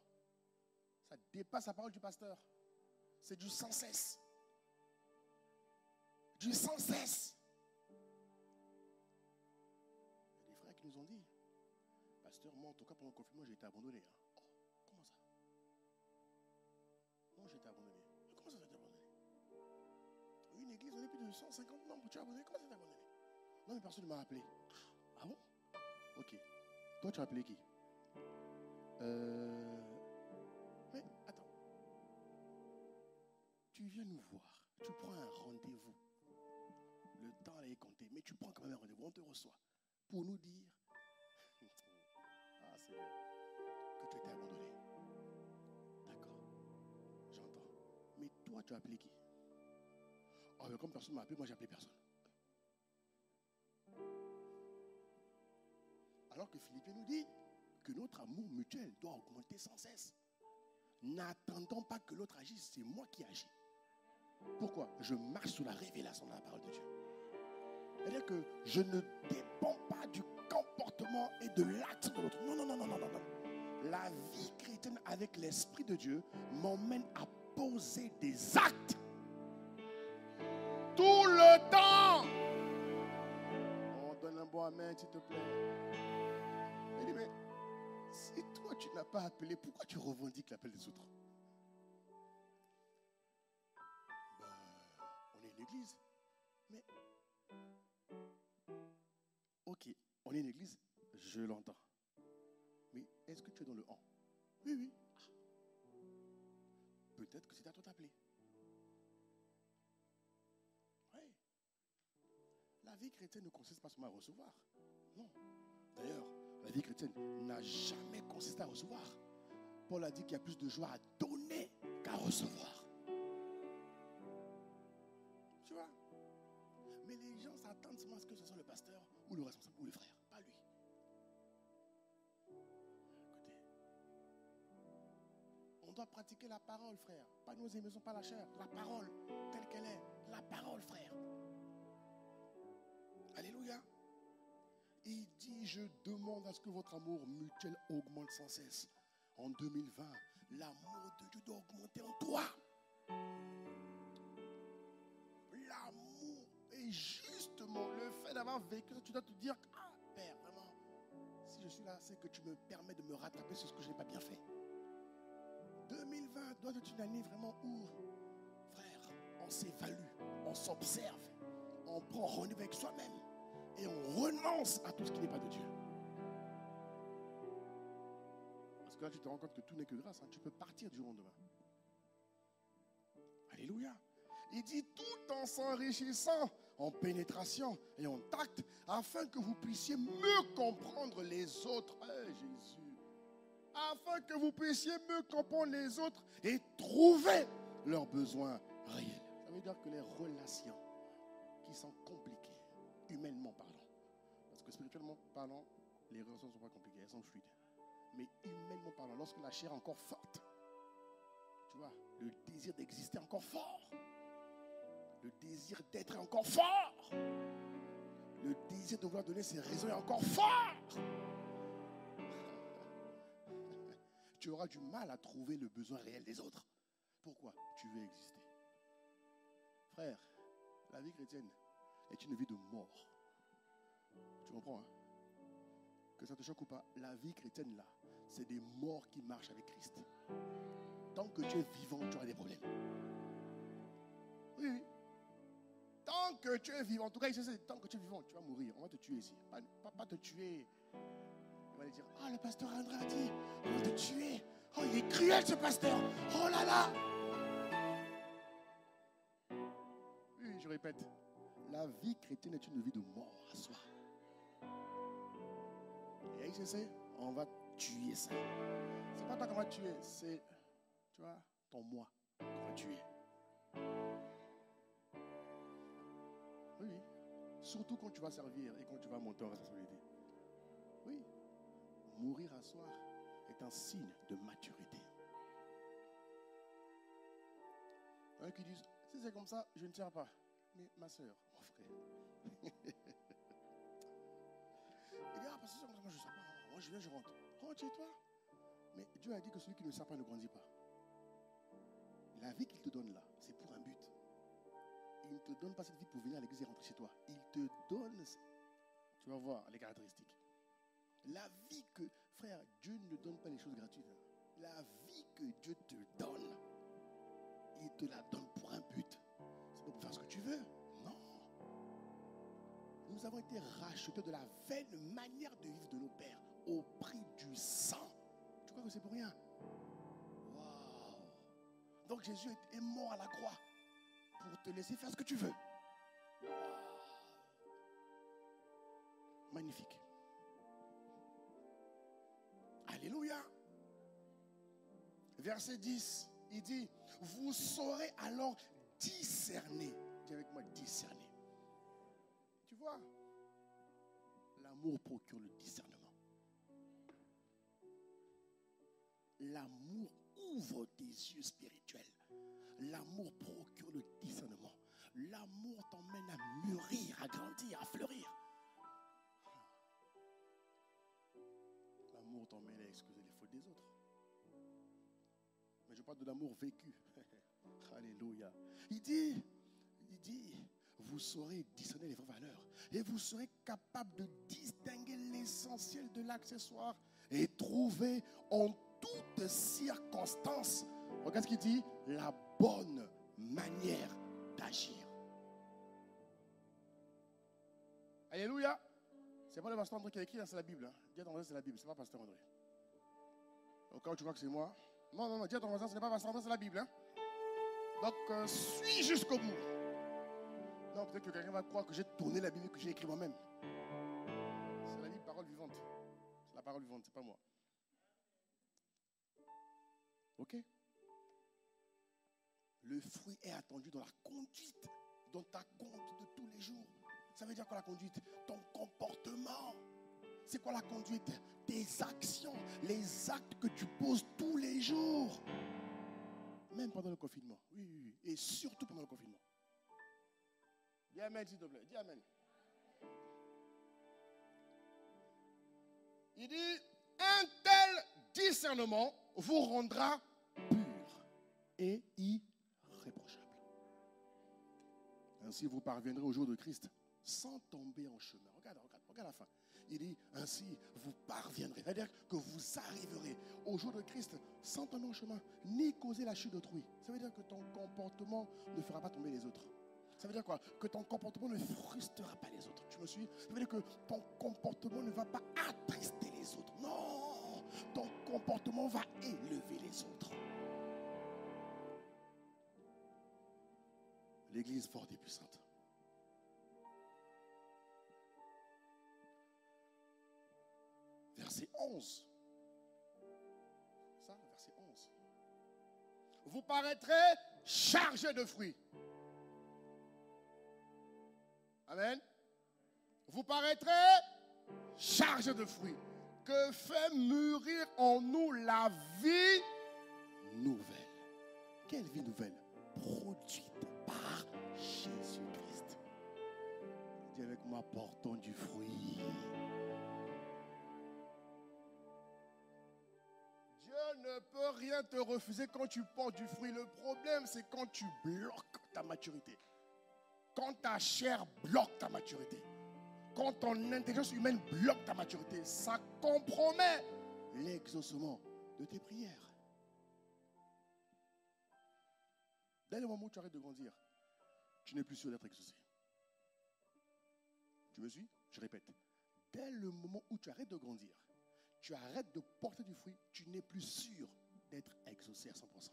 Ça dépasse la parole du pasteur. C'est du sans cesse. Du sans cesse. Il y a des frères qui nous ont dit, pasteur, moi en tout cas pendant le confinement, j'ai été abandonné. Hein. Oh, comment ça? Non, j'ai été abandonné. Comment ça, j'ai été abandonné? Une église, on est plus de 150 membres. Tu es abandonné? Comment ça, tu es abandonné? Non, mais personne ne m'a appelé. Ah bon? Ok. Toi, tu as appelé qui? Mais attends. Tu viens nous voir. Tu prends un rendez-vous. Le temps est compté. Mais tu prends quand même un rendez-vous. On te reçoit. Pour nous dire ah Seigneur, que tu étais abandonné. D'accord. J'entends. Mais toi, tu as appelé qui? Oh, mais comme personne ne m'a appelé, moi, j'ai appelé personne. Alors que Philippiens nous dit que notre amour mutuel doit augmenter sans cesse. N'attendons pas que l'autre agisse, c'est moi qui agis. Pourquoi? Je marche sous la révélation de la parole de Dieu. C'est-à-dire que je ne dépends pas du comportement et de l'acte de l'autre. Non, non, non, non, non, non. La vie chrétienne avec l'Esprit de Dieu m'emmène à poser des actes. Tout le temps. On donne un bon amen, s'il te plaît. Il dit, mais si toi tu n'as pas appelé, pourquoi tu revendiques l'appel des autres? On est une église. Mais, ok, on est une église, je l'entends. Mais est-ce que tu es dans le en? Oui, oui. Peut-être que c'est à toi d'appeler. Oui. La vie chrétienne ne consiste pas seulement à recevoir. Non. D'ailleurs, la vie chrétienne n'a jamais consisté à recevoir. Paul a dit qu'il y a plus de joie à donner qu'à recevoir. Tu vois? Mais les gens s'attendent seulement à ce que ce soit le pasteur ou le responsable ou le frère, pas lui. Écoutez, on doit pratiquer la parole, frère. Pas nos émotions, pas la chair. La parole, telle qu'elle est. La parole, frère. Alléluia. Il dit, je demande à ce que votre amour mutuel augmente sans cesse. En 2020, l'amour de Dieu doit augmenter en toi. L'amour, et Et justement, le fait d'avoir vécu ça, tu dois te dire, ah, Père, vraiment, si je suis là, c'est que tu me permets de me rattraper sur ce que je n'ai pas bien fait. 2020 doit être une année vraiment où, frère, on s'évalue, on s'observe, on prend rendez-vous avec soi-même et on renonce à tout ce qui n'est pas de Dieu. Parce que là, tu te rends compte que tout n'est que grâce. Tu peux partir du jour au lendemain. Alléluia. Il dit tout en s'enrichissant en pénétration et en tact, afin que vous puissiez mieux comprendre les autres. Jésus. Afin que vous puissiez mieux comprendre les autres et trouver leurs besoins réels. Ça veut dire que les relations qui sont compliquées, humainement parlant, parce que spirituellement parlant, les relations ne sont pas compliquées, elles sont fluides. Mais humainement parlant, lorsque la chair est encore forte, tu vois, le désir d'exister est encore fort, le désir d'être est encore fort, le désir de vouloir donner ses raisons est encore fort, tu auras du mal à trouver le besoin réel des autres. Pourquoi? Tu veux exister. Frère, la vie chrétienne est une vie de mort. Tu comprends, hein? Que ça te choque ou pas, la vie chrétienne là, c'est des morts qui marchent avec Christ. Tant que tu es vivant, tu auras des problèmes. Oui, oui. Tant que tu es vivant, en tout cas, tant que tu es vivant, tu vas mourir. On va te tuer ici. Pas te tuer. On va dire, ah, le pasteur André a dit, on va te tuer. Oh, il est cruel ce pasteur. Oh là là. Oui, je répète, la vie chrétienne est une vie de mort à soi. Et je sais, on va tuer ça. C'est pas toi qu'on va tuer, c'est, tu vois, ton moi qu'on va tuer. Oui, surtout quand tu vas servir et quand tu vas monter en responsabilité. Oui, mourir à soi est un signe de maturité. Il y en a qui disent, si c'est comme ça, je ne sers pas. Mais ma soeur, mon frère. Il dit, ah, parce que c'est comme ça, moi je ne sers pas. Moi je viens, je rentre. Rentre chez toi. Mais Dieu a dit que celui qui ne sert pas ne grandit pas. La vie qu'il te donne là, c'est pour un but. Il ne te donne pas cette vie pour venir à l'église et rentrer chez toi. Il te donne, tu vas voir les caractéristiques. La vie que, frère, Dieu ne donne pas les choses gratuites. La vie que Dieu te donne, il te la donne pour un but. C'est pas pour faire ce que tu veux. Non. Nous avons été rachetés de la vaine manière de vivre de nos pères au prix du sang. Tu crois que c'est pour rien? Waouh. Donc Jésus est mort à la croix pour te laisser faire ce que tu veux. Wow. Magnifique. Alléluia. Verset 10, il dit, vous saurez alors discerner. Dis avec moi, discerner. Tu vois, l'amour procure le discernement. L'amour ouvre tes yeux spirituels. L'amour procure le discernement. L'amour t'emmène à mûrir, à grandir, à fleurir. L'amour t'emmène à excuser les fautes des autres. Mais je parle de l'amour vécu. Alléluia. Il dit, vous saurez discerner les vraies valeurs et vous serez capable de distinguer l'essentiel de l'accessoire et trouver en toutes circonstances, regarde ce qu'il dit, la bonne manière d'agir. Alléluia. C'est pas le pasteur André qui a écrit, c'est la Bible. Dis à ton voisin, c'est la Bible, c'est pas pasteur André. Au cas où tu crois que c'est moi. Non, dis à ton voisin, ce n'est pas pasteur André, c'est la Bible. Hein? Donc, suis jusqu'au bout. Non, peut-être que quelqu'un va croire que j'ai tourné la Bible que j'ai écrit moi-même. C'est la Bible, parole vivante. C'est la parole vivante, c'est pas moi. Ok? Le fruit est attendu dans la conduite, dans ta conduite de tous les jours. Ça veut dire quoi la conduite? Ton comportement. C'est quoi la conduite? Tes actions, les actes que tu poses tous les jours. Même pendant le confinement. Oui. Et surtout pendant le confinement. Dis amen, s'il te plaît. Dis amen. Il dit, un tel discernement vous rendra pur et irréprochable. ainsi vous parviendrez au jour de Christ sans tomber en chemin. Regarde la fin. Il dit, ainsi vous parviendrez. C'est-à-dire que vous arriverez au jour de Christ sans tomber en chemin, ni causer la chute d'autrui. Ça veut dire que ton comportement ne fera pas tomber les autres. Ça veut dire quoi? Que ton comportement ne frustrera pas les autres. Tu me suis? Ça veut dire que ton comportement ne va pas attrister les autres. Non! Ton comportement va élever les autres. L'église forte et puissante. Verset 11. Ça, verset 11. Vous paraîtrez chargés de fruits. Amen. Vous paraîtrez chargés de fruits. Que fait mûrir en nous la vie nouvelle. Quelle vie nouvelle? Produite par Jésus-Christ. Dis avec moi, portons du fruit. Dieu ne peut rien te refuser quand tu portes du fruit. Le problème, c'est quand tu bloques ta maturité. Quand ta chair bloque ta maturité. Quand ton intelligence humaine bloque ta maturité, ça compromet l'exaucement de tes prières. Dès le moment où tu arrêtes de grandir, tu n'es plus sûr d'être exaucé. Tu me suis? Je répète. Dès le moment où tu arrêtes de grandir, tu arrêtes de porter du fruit, tu n'es plus sûr d'être exaucé à 100%.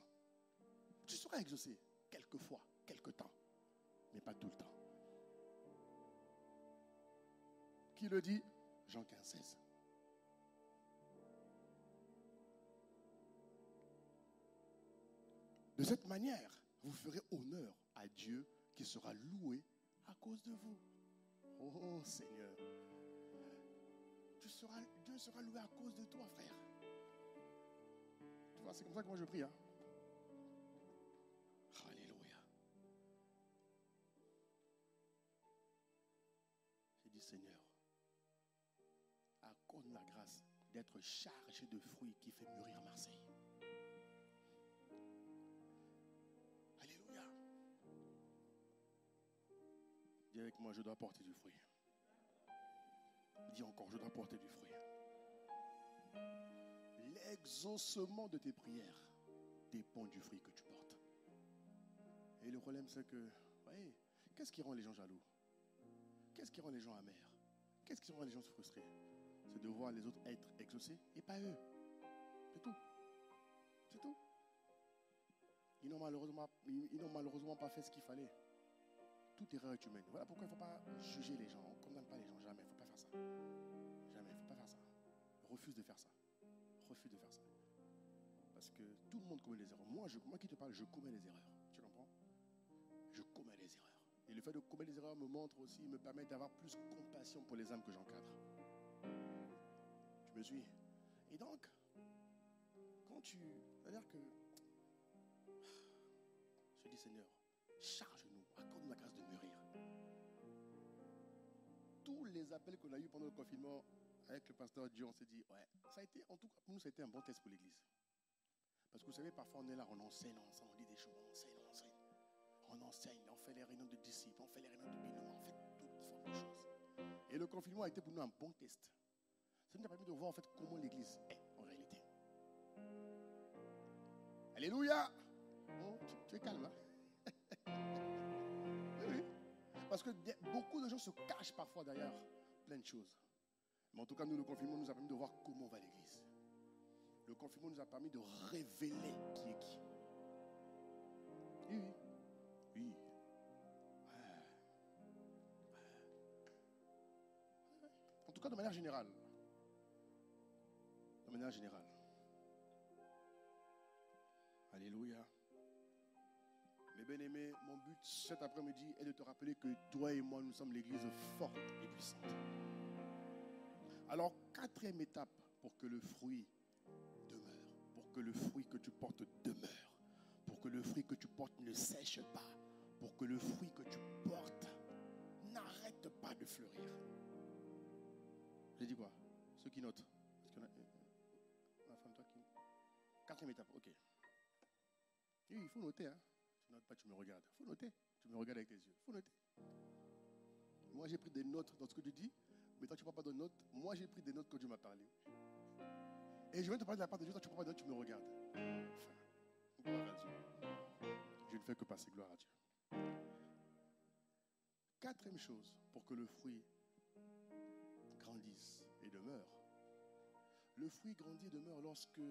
Tu seras exaucé quelquefois, quelque temps, mais pas tout le temps. Qui le dit? Jean 15, 16. De cette manière, vous ferez honneur à Dieu qui sera loué à cause de vous. Oh Seigneur, Dieu sera loué à cause de toi, frère. Tu vois, c'est comme ça que moi je prie. Hein? Alléluia. J'ai dit, Seigneur, accorde la grâce d'être chargé de fruits qui fait mûrir Marseille. Alléluia. Dis avec moi, je dois porter du fruit. Dis encore, je dois porter du fruit. L'exaucement de tes prières dépend du fruit que tu portes. Et le problème, c'est que, voyez, qu'est-ce qui rend les gens jaloux? Qu'est-ce qui rend les gens amers? Qu'est-ce qui rend les gens frustrés? C'est de voir les autres être exaucés et pas eux. C'est tout. C'est tout. Ils n'ont malheureusement pas fait ce qu'il fallait. Toute erreur est humaine. Voilà pourquoi il ne faut pas juger les gens. On ne condamne pas les gens. Jamais. Il ne faut pas faire ça. Jamais. Il ne faut pas faire ça. Refuse de faire ça. Refuse de faire ça. Parce que tout le monde commet des erreurs. Moi qui te parle, je commets des erreurs. Tu comprends? Je commets des erreurs. Et le fait de commettre des erreurs me permet d'avoir plus compassion pour les âmes que j'encadre. Tu me suis? Et donc, c'est-à-dire que je dis, Seigneur, charge-nous, accorde-nous la grâce de mûrir. Tous les appels qu'on a eus pendant le confinement avec le pasteur Dieu, on s'est dit, ouais, ça a été, en tout cas pour nous, ça a été un bon test pour l'église. Parce que vous savez, parfois on est là, on enseigne ensemble, on dit des choses, on enseigne, on fait les réunions de disciples, on fait les réunions de binômes, on fait toutes sortes de choses. Et le confinement a été pour nous un bon test. Ça nous a permis de voir en fait comment l'église est en réalité. Alléluia! Oh, tu es calme, hein? Oui. Parce que beaucoup de gens se cachent parfois derrière plein de choses. Mais en tout cas, nous, le confinement nous a permis de voir comment va l'église. Le confinement nous a permis de révéler qui est qui. Oui. Oui. En tout cas, de manière générale. De manière générale. Alléluia. Mes bien-aimés, mon but cet après-midi est de te rappeler que toi et moi, nous sommes l'église forte et puissante. Alors, quatrième étape pour que le fruit demeure, pour que le fruit que tu portes demeure, pour que le fruit que tu portes ne sèche pas, pour que le fruit que tu portes n'arrête pas de fleurir. J'ai dit quoi? Ceux qui notent. Est-ce qu'il y en a ma femme, toi qui... Quatrième étape, ok. Oui, il faut noter, hein. Tu notes pas, tu me regardes. Il faut noter. Tu me regardes avec tes yeux. Il faut noter. Moi, j'ai pris des notes dans ce que tu dis, mais toi, tu ne prends pas de notes. Moi, j'ai pris des notes quand Dieu m'a parlé. Et je viens te parler de la part de Dieu, toi, tu ne prends pas de notes, tu me regardes. Enfin, gloire à Dieu. Je ne fais que passer gloire à Dieu. Quatrième chose, pour que le fruit grandisse et demeure. Le fruit grandit et demeure lorsque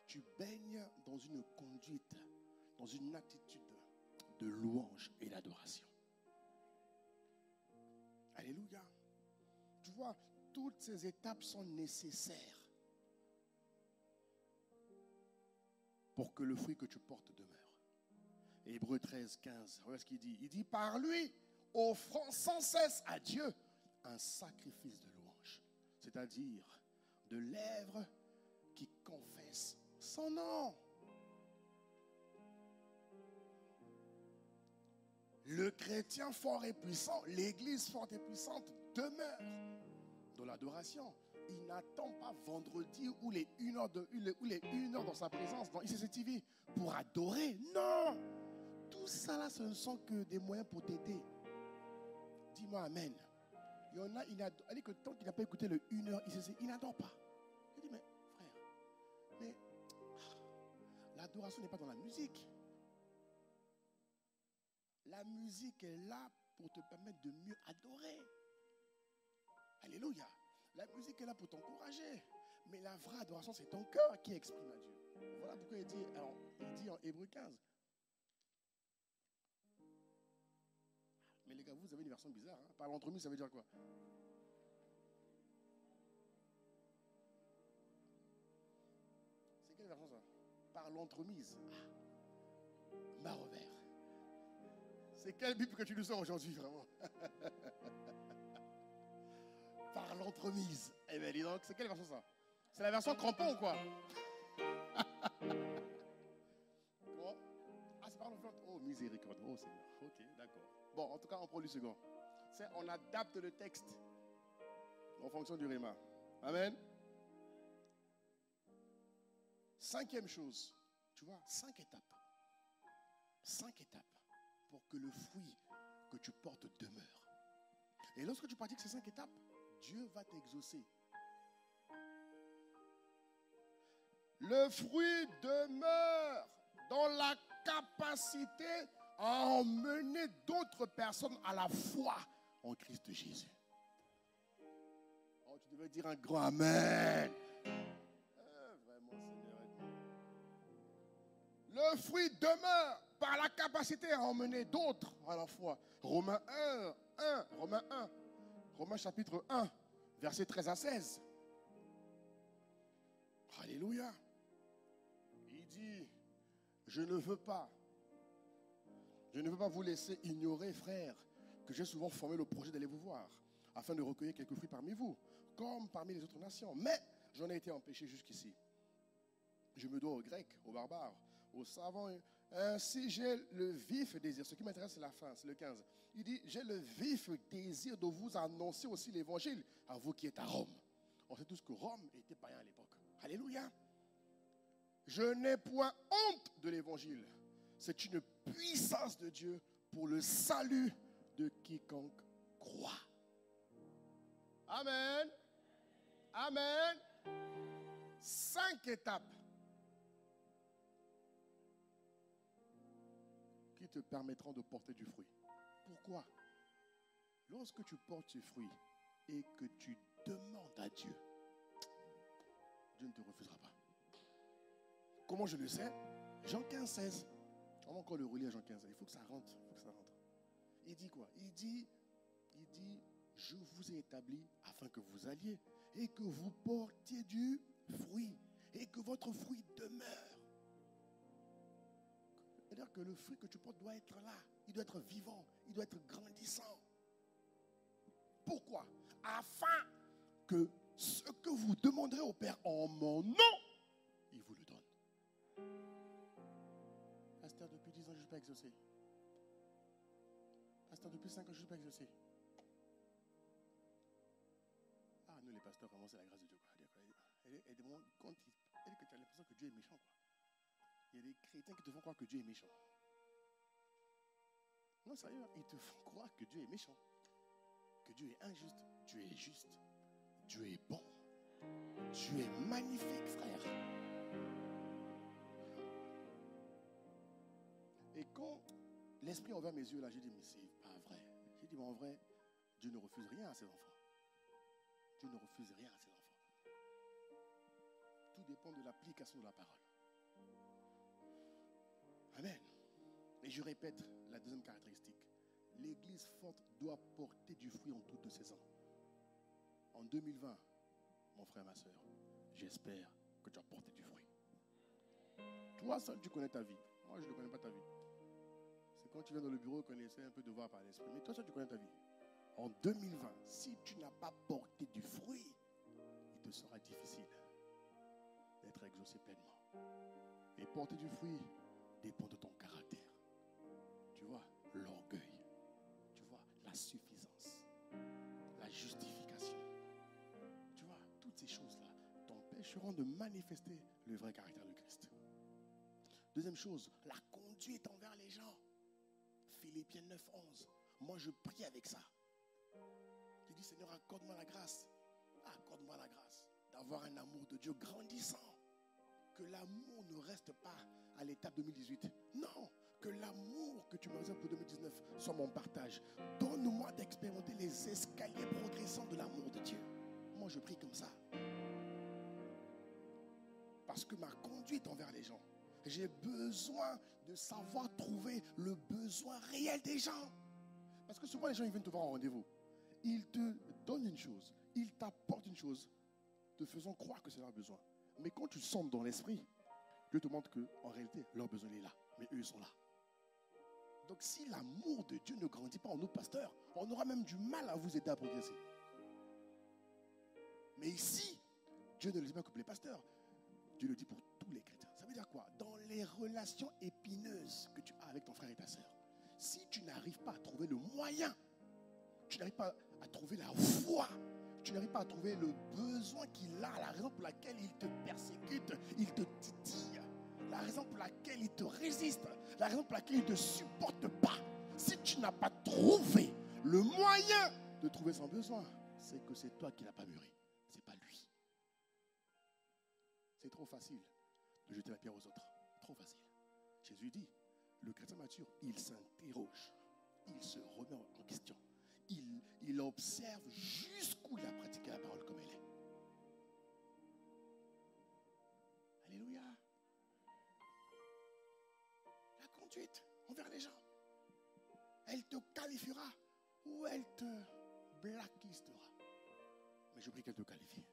tu baignes dans une conduite, dans une attitude de louange et d'adoration. Alléluia. Tu vois, toutes ces étapes sont nécessaires pour que le fruit que tu portes demeure. Hébreux 13, 15, regarde ce qu'il dit. Il dit, par lui, offrant sans cesse à Dieu un sacrifice de louange, c'est-à-dire de lèvres qui confessent son nom. Le chrétien fort et puissant, l'église forte et puissante demeure dans l'adoration. Il n'attend pas vendredi ou les 1 heure dans sa présence dans ICC TV pour adorer. Non! Tout ça là, ce ne sont que des moyens pour t'aider. Dis-moi amen. Il y en a, il dit que tant qu'il n'a pas écouté le 1 heure ICC, il n'adore pas. Je dis, mais frère, l'adoration n'est pas dans la musique. La musique est là pour te permettre de mieux adorer. Alléluia. La musique est là pour t'encourager. Mais la vraie adoration, c'est ton cœur qui exprime à Dieu. Voilà pourquoi il dit en Hébreux 15. Mais les gars, vous avez une version bizarre. Hein? Par l'entremise, ça veut dire quoi? C'est quelle version ça? Par l'entremise. Ma revers. C'est quelle Bible que tu nous sors aujourd'hui, vraiment? Par l'entremise. Eh bien, dis donc, c'est quelle version ça? C'est la version crampon ou quoi? Comment? Ah, c'est par l'entremise. Oh, miséricorde. Oh, Seigneur. Ok, d'accord. Bon, en tout cas, on prend le second. On adapte le texte en fonction du rhéma. Amen. Cinquième chose. Tu vois, 5 étapes. 5 étapes pour que le fruit que tu portes demeure. Et lorsque tu pratiques ces 5 étapes, Dieu va t'exaucer. Le fruit demeure dans la capacité à emmener d'autres personnes à la foi en Christ Jésus. Oh, tu devais dire un grand Amen. Vraiment, Seigneur, aide-moi. Le fruit demeure par la capacité à emmener d'autres à la foi. Romains chapitre 1, versets 13 à 16. Alléluia. Il dit, je ne veux pas vous laisser ignorer, frères, que j'ai souvent formé le projet d'aller vous voir, afin de recueillir quelques fruits parmi vous, comme parmi les autres nations. Mais j'en ai été empêché jusqu'ici. Je me dois aux Grecs, aux barbares, aux savants. Ainsi, j'ai le vif désir. Ce qui m'intéresse, c'est la fin, c'est le 15. Il dit, j'ai le vif désir de vous annoncer aussi l'évangile à vous qui êtes à Rome. On sait tous que Rome était païen à l'époque. Alléluia. Je n'ai point honte de l'évangile. C'est une puissance de Dieu pour le salut de quiconque croit. Amen. Amen. 5 étapes qui te permettront de porter du fruit. Pourquoi? Lorsque tu portes ce fruit et que tu demandes à Dieu, Dieu ne te refusera pas. Comment je le sais? Jean 15, 16. On va encore le relire, Jean 15. Il faut que ça rentre. Il dit quoi? Il dit, je vous ai établi afin que vous alliez et que vous portiez du fruit et que votre fruit demeure. C'est-à-dire que le fruit que tu portes doit être là. Il doit être vivant. Il doit être grandissant. Pourquoi? Afin que ce que vous demanderez au Père en mon nom, il vous le donne. Pasteur, depuis 10 ans, je ne suis pas exaucé. Pasteur, depuis 5 ans, je ne suis pas exaucé. Ah, nous les pasteurs, vraiment, c'est la grâce de Dieu. Elle demande quand elle dit que tu as l'impression que Dieu est méchant. Quoi. Il y a des chrétiens qui te font croire que Dieu est méchant. Non, sérieux, ils te font croire que Dieu est méchant, que Dieu est injuste. Dieu est juste. Dieu est bon. Dieu est magnifique, frère. Et quand l'Esprit a ouvert mes yeux, là, j'ai dit, mais c'est pas vrai. J'ai dit, mais en vrai, Dieu ne refuse rien à ses enfants. Dieu ne refuse rien à ses enfants. Tout dépend de l'application de la parole. Amen. Et je répète la deuxième caractéristique. L'église forte doit porter du fruit en toutes saisons. En 2020, mon frère, ma soeur, j'espère que tu as porté du fruit. Toi seul, tu connais ta vie. Moi, je ne connais pas ta vie. C'est quand tu viens dans le bureau qu'on essaie un peu de voir par l'esprit. Mais toi seul, tu connais ta vie. En 2020, si tu n'as pas porté du fruit, il te sera difficile d'être exaucé pleinement. Et porter du fruit dépend de ton caractère. Tu vois, l'orgueil. Tu vois, la suffisance. La justification. Tu vois, toutes ces choses-là t'empêcheront de manifester le vrai caractère de Christ. Deuxième chose, la conduite envers les gens. Philippiens 9, 11. Moi, je prie avec ça. Je dis, Seigneur, accorde-moi la grâce. Accorde-moi la grâce d'avoir un amour de Dieu grandissant. Que l'amour ne reste pas à l'étape 2018. Non, que l'amour que tu me réserves pour 2019 soit mon partage. Donne-moi d'expérimenter les escaliers progressants de l'amour de Dieu. Moi, je prie comme ça. Parce que ma conduite envers les gens, j'ai besoin de savoir trouver le besoin réel des gens. Parce que souvent, les gens ils viennent te voir en rendez-vous. Ils te donnent une chose, ils t'apportent une chose, te faisant croire que c'est leur besoin. Mais quand tu sens dans l'esprit, Dieu te montre qu'en réalité, leur besoin est là. Mais eux, ils sont là. Donc si l'amour de Dieu ne grandit pas en nous, pasteurs, on aura même du mal à vous aider à progresser. Mais ici, Dieu ne le dit pas que pour les pasteurs. Dieu le dit pour tous les chrétiens. Ça veut dire quoi? Dans les relations épineuses que tu as avec ton frère et ta soeur, si tu n'arrives pas à trouver le moyen, tu n'arrives pas à trouver la voie, tu n'arrives pas à trouver le besoin qu'il a, la raison pour laquelle il te persécute, il te titille, la raison pour laquelle il te résiste, la raison pour laquelle il ne te supporte pas. Si tu n'as pas trouvé le moyen de trouver son besoin, c'est que c'est toi qui ne l'as pas mûri. Ce n'est pas lui. C'est trop facile de jeter la pierre aux autres. Trop facile. Jésus dit, le chrétien mature, il s'interroge, il se remet en question. Il observe jusqu'où il a pratiqué la parole comme elle est. Alléluia. La conduite envers les gens, elle te qualifiera ou elle te blacklistera. Mais je prie qu'elle te qualifie.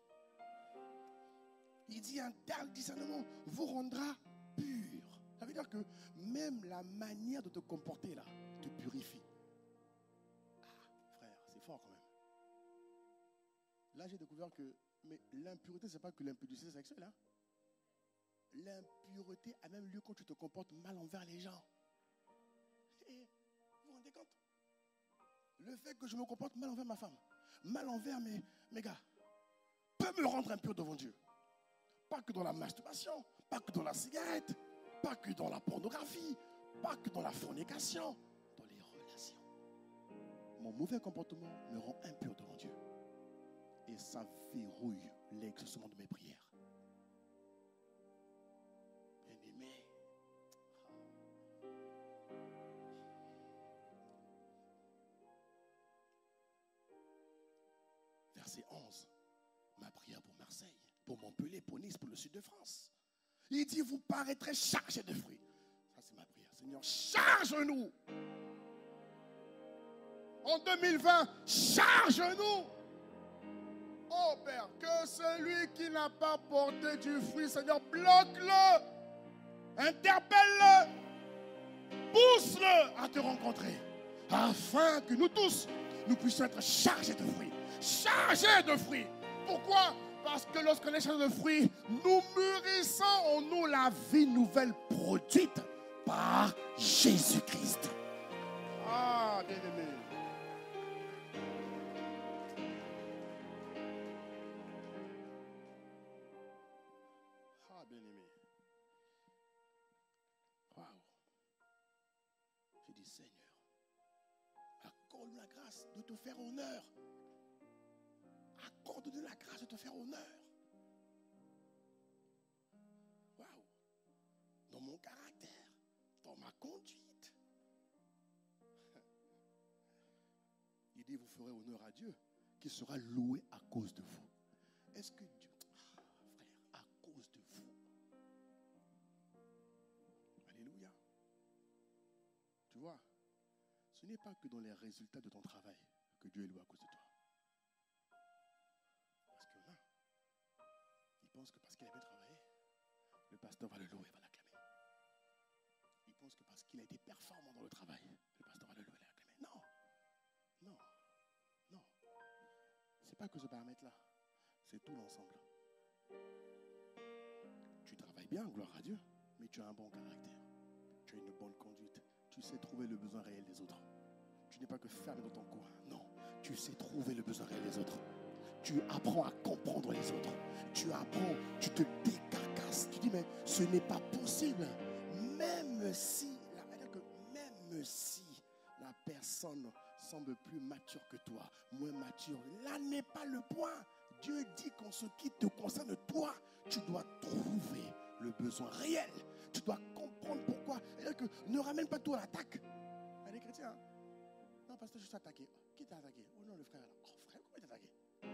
Il dit un tel discernement vous rendra pur. Ça veut dire que même la manière de te comporter là te purifie. Frère, c'est fort quand même. Là, j'ai découvert que l'impureté, ce n'est pas que l'impudicité sexuelle. Hein? L'impureté a même lieu quand tu te comportes mal envers les gens. Et vous vous rendez compte? Le fait que je me comporte mal envers ma femme, mal envers mes gars, peut me rendre impur devant Dieu. Pas que dans la masturbation, pas que dans la cigarette, pas que dans la pornographie, pas que dans la fornication, dans les relations. Mon mauvais comportement me rend impur devant Dieu. Et ça verrouille l'exaucement de mes prières. Bien-aimé. Verset 11. Ma prière pour Marseille, pour Montpellier, pour Nice, pour le sud de France. Il dit, vous paraîtrez chargés de fruits. Ça, c'est ma prière. Seigneur, charge-nous. En 2020, charge-nous. Oh Père, que celui qui n'a pas porté du fruit, Seigneur, bloque-le, interpelle-le, pousse-le à te rencontrer, afin que nous tous, nous puissions être chargés de fruits. Chargés de fruits. Pourquoi? Parce que lorsqu'on est chargé de fruits, nous mûrissons en nous la vie nouvelle produite par Jésus-Christ. Ah, bien-aimé. Ah, bien-aimé. Waouh. J'ai dit, Seigneur, accorde-nous la grâce de te faire honneur. Accorde-nous la grâce de te faire honneur. Waouh! Dans mon caractère, dans ma conduite. Il dit, vous ferez honneur à Dieu, qui sera loué à cause de vous. Est-ce que Dieu, frère, à cause de vous? Alléluia. Tu vois, ce n'est pas que dans les résultats de ton travail que Dieu est loué à cause de toi. Parce que là, il pense que parce qu'il a bien travaillé, le pasteur va le louer, va l'acclamer. Il pense que parce qu'il a été performant dans le travail, le pasteur va le louer, va l'acclamer. Non. Non. Non. C'est pas que ce paramètre-là. C'est tout l'ensemble. Tu travailles bien, gloire à Dieu, mais tu as un bon caractère. Tu as une bonne conduite. Tu sais trouver le besoin réel des autres. Tu n'es pas que fermé dans ton coin. Non. Tu sais trouver le besoin réel des autres. Tu apprends à comprendre les autres. Tu apprends, tu te décarcasses. Tu dis, mais ce n'est pas possible. Même si la personne semble plus mature que toi, moins mature, là n'est pas le point. Dieu dit qu'en ce qui te concerne, toi, tu dois trouver le besoin réel. Tu dois comprendre pourquoi. C'est-à-dire que ne ramène pas tout à l'attaque. Il y a des chrétiens, hein? Non, pasteur, je suis attaqué. Qui t'a attaqué? Oh non, le frère là. Oh frère, comment il t'a attaqué? Il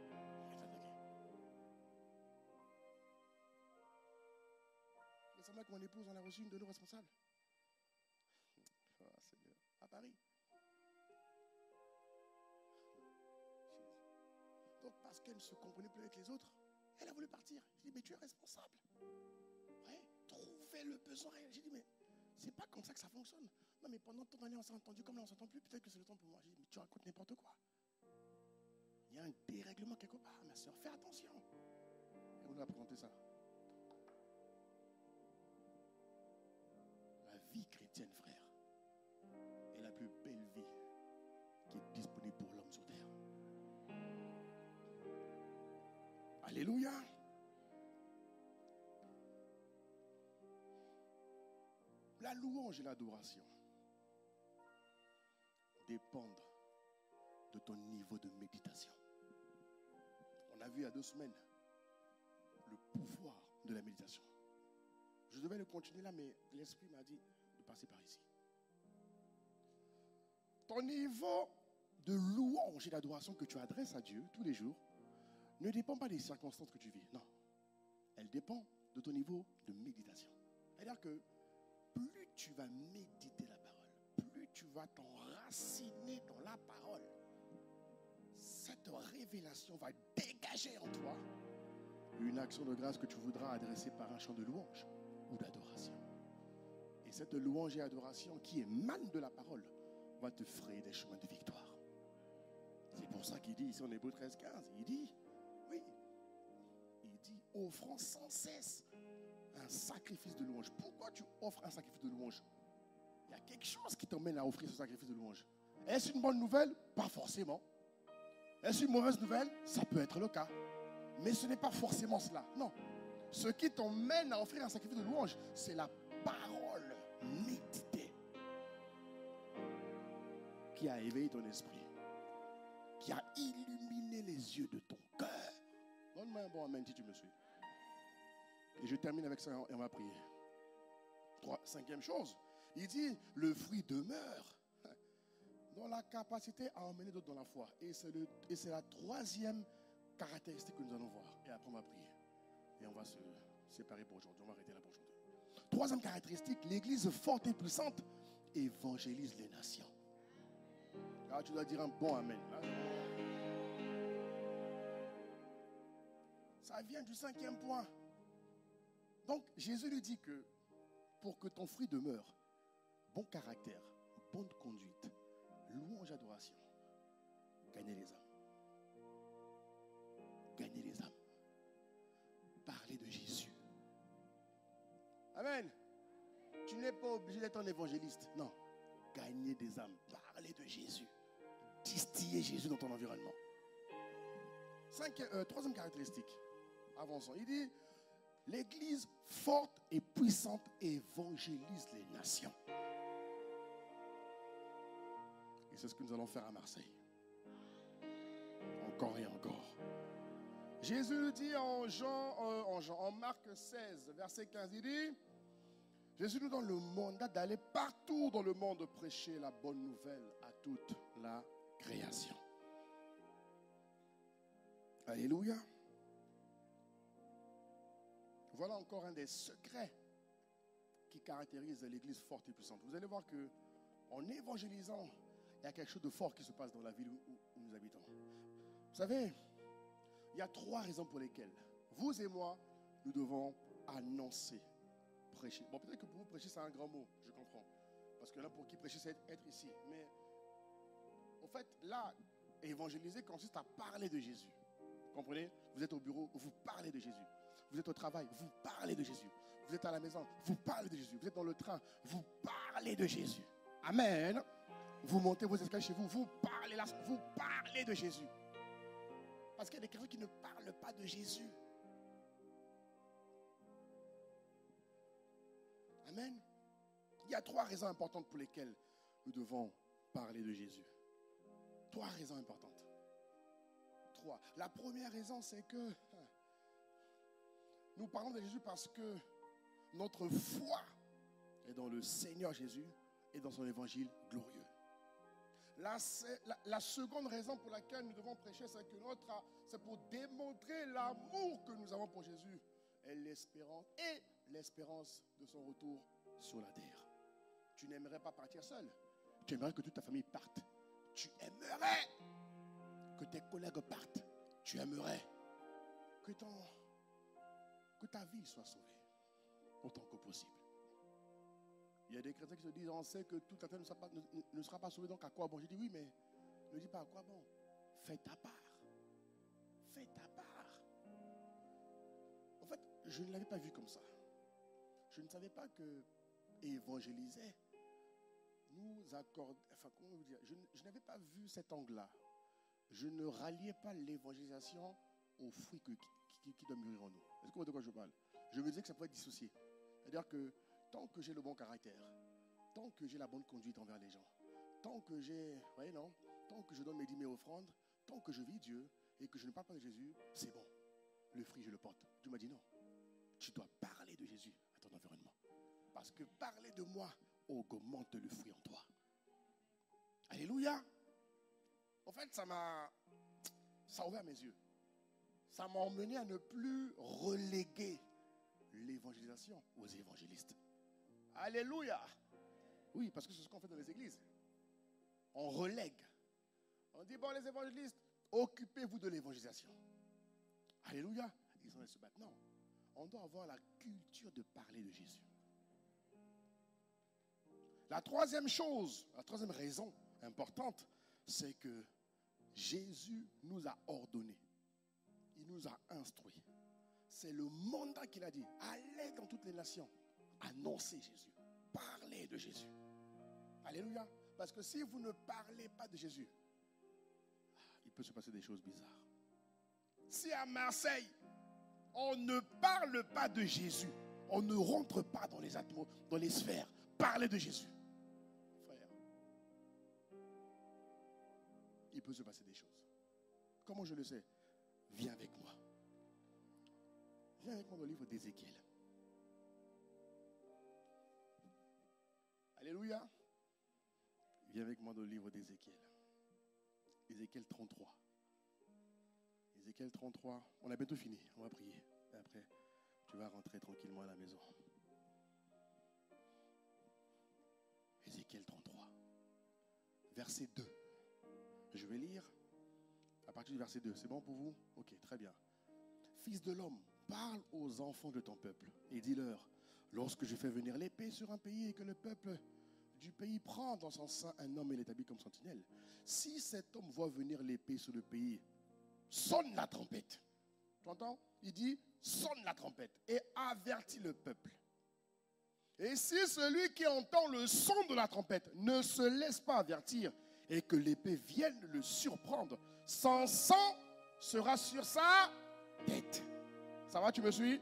t'a attaqué. Récemment, que mon épouse en a reçu une de nos responsables. Oh, Seigneur. À Paris. Donc, parce qu'elle ne se comprenait plus avec les autres, elle a voulu partir. J'ai dit, mais tu es responsable. Ouais, trouvez le besoin réel. J'ai dit, mais c'est pas comme ça que ça fonctionne. Non, mais pendant tant d'années, on s'est entendu. Comme là, on ne s'entend plus, peut-être que c'est le temps pour moi. J'ai dit, mais tu racontes n'importe quoi. Il y a un dérèglement quelque part, ma soeur. Fais attention. Et on nous a présenté ça. La vie chrétienne, frère, est la plus belle vie qui est disponible pour l'homme sur terre. Alléluia. La louange et l'adoration dépendent de ton niveau de méditation. On a vu il y a 2 semaines le pouvoir de la méditation. Je devais le continuer là, mais l'Esprit m'a dit de passer par ici. Ton niveau de louange et d'adoration que tu adresses à Dieu tous les jours ne dépend pas des circonstances que tu vis. Non. Elle dépend de ton niveau de méditation. C'est-à-dire que plus tu vas méditer la parole, plus tu vas t'enraciner dans la parole, cette révélation va dégager en toi une action de grâce que tu voudras adresser par un chant de louange ou d'adoration. Et cette louange et adoration qui émane de la parole va te frayer des chemins de victoire. C'est pour ça qu'il dit ici en Hébreux 13-15, il dit, oui, il dit, offrant sans cesse un sacrifice de louange. Pourquoi tu offres un sacrifice de louange? Il y a quelque chose qui t'emmène à offrir ce sacrifice de louange. Est-ce une bonne nouvelle? Pas forcément. Est-ce une mauvaise nouvelle? Ça peut être le cas. Mais ce n'est pas forcément cela. Non. Ce qui t'emmène à offrir un sacrifice de louange, c'est la parole méditée qui a éveillé ton esprit, qui a illuminé les yeux de ton cœur. Donne-moi un bon amen si tu me suis. Et je termine avec ça et on va prier. 5e chose, il dit, le fruit demeure dans la capacité à emmener d'autres dans la foi. Et c'est la 3e caractéristique que nous allons voir. Et après on va prier. Et on va se séparer pour aujourd'hui. On va arrêter là pour aujourd'hui. 3e caractéristique, l'église forte et puissante évangélise les nations. Alors tu dois dire un bon amen. Ça vient du 5e point. Donc Jésus lui dit que pour que ton fruit demeure, bon caractère, bonne conduite, louange, adoration, gagner les âmes. Gagner les âmes. Parler de Jésus. Amen. Tu n'es pas obligé d'être un évangéliste. Non. Gagner des âmes. Parler de Jésus. Distiller Jésus dans ton environnement. 3e caractéristique. Avançons. Il dit, l'église forte et puissante évangélise les nations. Et c'est ce que nous allons faire à Marseille. Encore et encore. Jésus dit en Marc 16, verset 15, il dit, Jésus nous donne le mandat d'aller partout dans le monde prêcher la bonne nouvelle à toute la création. Alléluia. Voilà encore un des secrets qui caractérise l'Église forte et puissante. Vous allez voir que en évangélisant, il y a quelque chose de fort qui se passe dans la ville où nous habitons. Vous savez, il y a 3 raisons pour lesquelles vous et moi, nous devons annoncer, prêcher. Bon, peut-être que pour vous, prêcher, c'est un grand mot, je comprends. Parce que là, pour qui prêcher, c'est être ici. Mais, en fait, là, évangéliser consiste à parler de Jésus. Vous comprenez? Vous êtes au bureau, vous parlez de Jésus. Vous êtes au travail, vous parlez de Jésus. Vous êtes à la maison, vous parlez de Jésus. Vous êtes dans le train, vous parlez de Jésus. Amen. Vous montez vos escaliers chez vous, vous parlez de Jésus. Parce qu'il y a des chrétiens qui ne parlent pas de Jésus. Amen. Il y a 3 raisons importantes pour lesquelles nous devons parler de Jésus. 3 raisons importantes. 3. La première raison, c'est que nous parlons de Jésus parce que notre foi est dans le Seigneur Jésus et dans son évangile glorieux. La seconde raison pour laquelle nous devons prêcher, c'est pour démontrer l'amour que nous avons pour Jésus et l'espérance de son retour sur la terre. Tu n'aimerais pas partir seul. Tu aimerais que toute ta famille parte. Tu aimerais que tes collègues partent. Tu aimerais que ta vie soit sauvée autant que possible. Il y a des chrétiens qui se disent, on sait que tout à fait ne sera pas sauvé, donc à quoi bon? Je dis oui, mais ne dis pas à quoi bon. Fais ta part. Fais ta part. En fait, je ne l'avais pas vu comme ça. Je ne savais pas que évangéliser nous accorde, enfin comment vous dire, je n'avais pas vu cet angle-là. Je ne ralliais pas l'évangélisation aux fruits qui doivent mûrir en nous. Est-ce que vous voyez de quoi je parle? Je me disais que ça pouvait être dissocié. C'est-à-dire que tant que j'ai le bon caractère, tant que j'ai la bonne conduite envers les gens, tant que tant que je donne mes 10 000 offrandes, tant que je vis Dieu et que je ne parle pas de Jésus, c'est bon. Le fruit, je le porte. Dieu m'a dit non. Tu dois parler de Jésus à ton environnement. Parce que parler de moi augmente le fruit en toi. Alléluia. En fait, ça a ouvert mes yeux. Ça m'a emmené à ne plus reléguer l'évangélisation aux évangélistes. Alléluia. Oui, parce que c'est ce qu'on fait dans les églises. On relègue. On dit, bon, les évangélistes, occupez-vous de l'évangélisation. Alléluia. Ils sont allés se battre. Non. On doit avoir la culture de parler de Jésus. La troisième raison importante, c'est que Jésus nous a ordonné. Il nous a instruits. C'est le mandat qu'il a dit. Allez dans toutes les nations. Annoncez Jésus. Parlez de Jésus. Alléluia. Parce que si vous ne parlez pas de Jésus, il peut se passer des choses bizarres. Si à Marseille, on ne parle pas de Jésus, on ne rentre pas dans les sphères, parlez de Jésus. Frère, il peut se passer des choses. Comment je le sais? Viens avec moi. Viens avec moi dans le livre d'Ézéchiel. Alléluia. Viens avec moi dans le livre d'Ézéchiel. Ézéchiel 33. Ézéchiel 33. On a bientôt fini. On va prier. Et après, tu vas rentrer tranquillement à la maison. Ézéchiel 33. Verset 2. Je vais lire à partir du verset 2. C'est bon pour vous? Ok, très bien. Fils de l'homme, parle aux enfants de ton peuple et dis-leur, lorsque je fais venir l'épée sur un pays et que le peuple du pays prend dans son sein un homme et l'établit comme sentinelle, si cet homme voit venir l'épée sur le pays, sonne la trompette. Tu entends? Il dit, sonne la trompette et avertis le peuple. Et si celui qui entend le son de la trompette ne se laisse pas avertir et que l'épée vienne le surprendre, son sang sera sur sa tête. Ça va, tu me suis?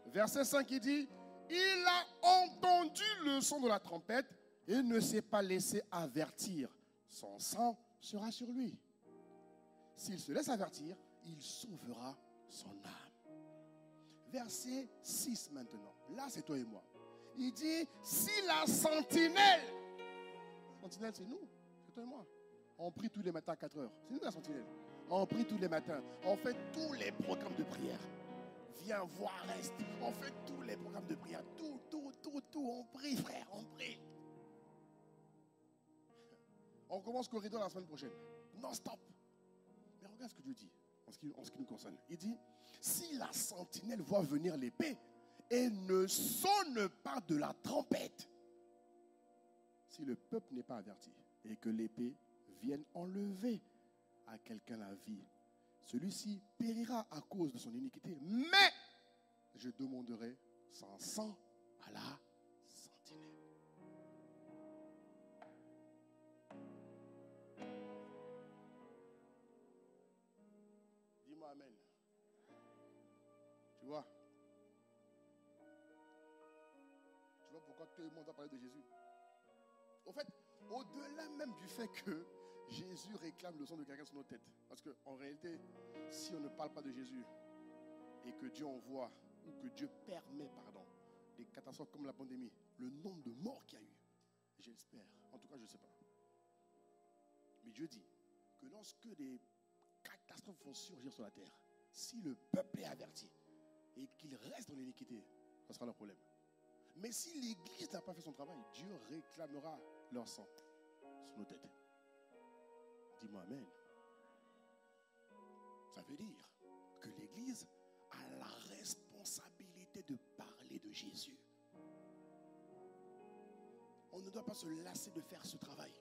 Verset 5, il dit, il a entendu le son de la trompette et ne s'est pas laissé avertir. son sang sera sur lui. S'il se laisse avertir, il sauvera son âme. Verset 6 maintenant. Là, c'est toi et moi. Il dit, si la sentinelle c'est nous, c'est toi et moi. On prie tous les matins à 4 heures. C'est nous la sentinelle. On prie tous les matins. On fait tous les programmes de prière. Viens voir, reste. On fait tous les programmes de prière. Tout. On prie, frère, on prie. On commence corridor la semaine prochaine. Non-stop. Mais regarde ce que Dieu dit en ce qui nous concerne. Il dit, si la sentinelle voit venir l'épée et ne sonne pas de la trompette, si le peuple n'est pas averti et que l'épée vienne enlever à quelqu'un la vie, celui-ci périra à cause de son iniquité, mais je demanderai son sang à la sentinelle. Dis-moi amen. Tu vois pourquoi tout le monde a parlé de Jésus? Au fait, au-delà même du fait que Jésus réclame le sang de quelqu'un sur nos têtes. Parce qu'en réalité, si on ne parle pas de Jésus et que Dieu envoie ou que Dieu permet, des catastrophes comme la pandémie, le nombre de morts qu'il y a eu, j'espère, en tout cas je ne sais pas. Mais Dieu dit que lorsque des catastrophes vont surgir sur la terre, si le peuple est averti et qu'il reste dans l'iniquité, ce sera leur problème. Mais si l'Église n'a pas fait son travail, Dieu réclamera leur sang sur nos têtes. Dis-moi amen. Ça veut dire que l'Église a la responsabilité de parler de Jésus. On ne doit pas se lasser de faire ce travail.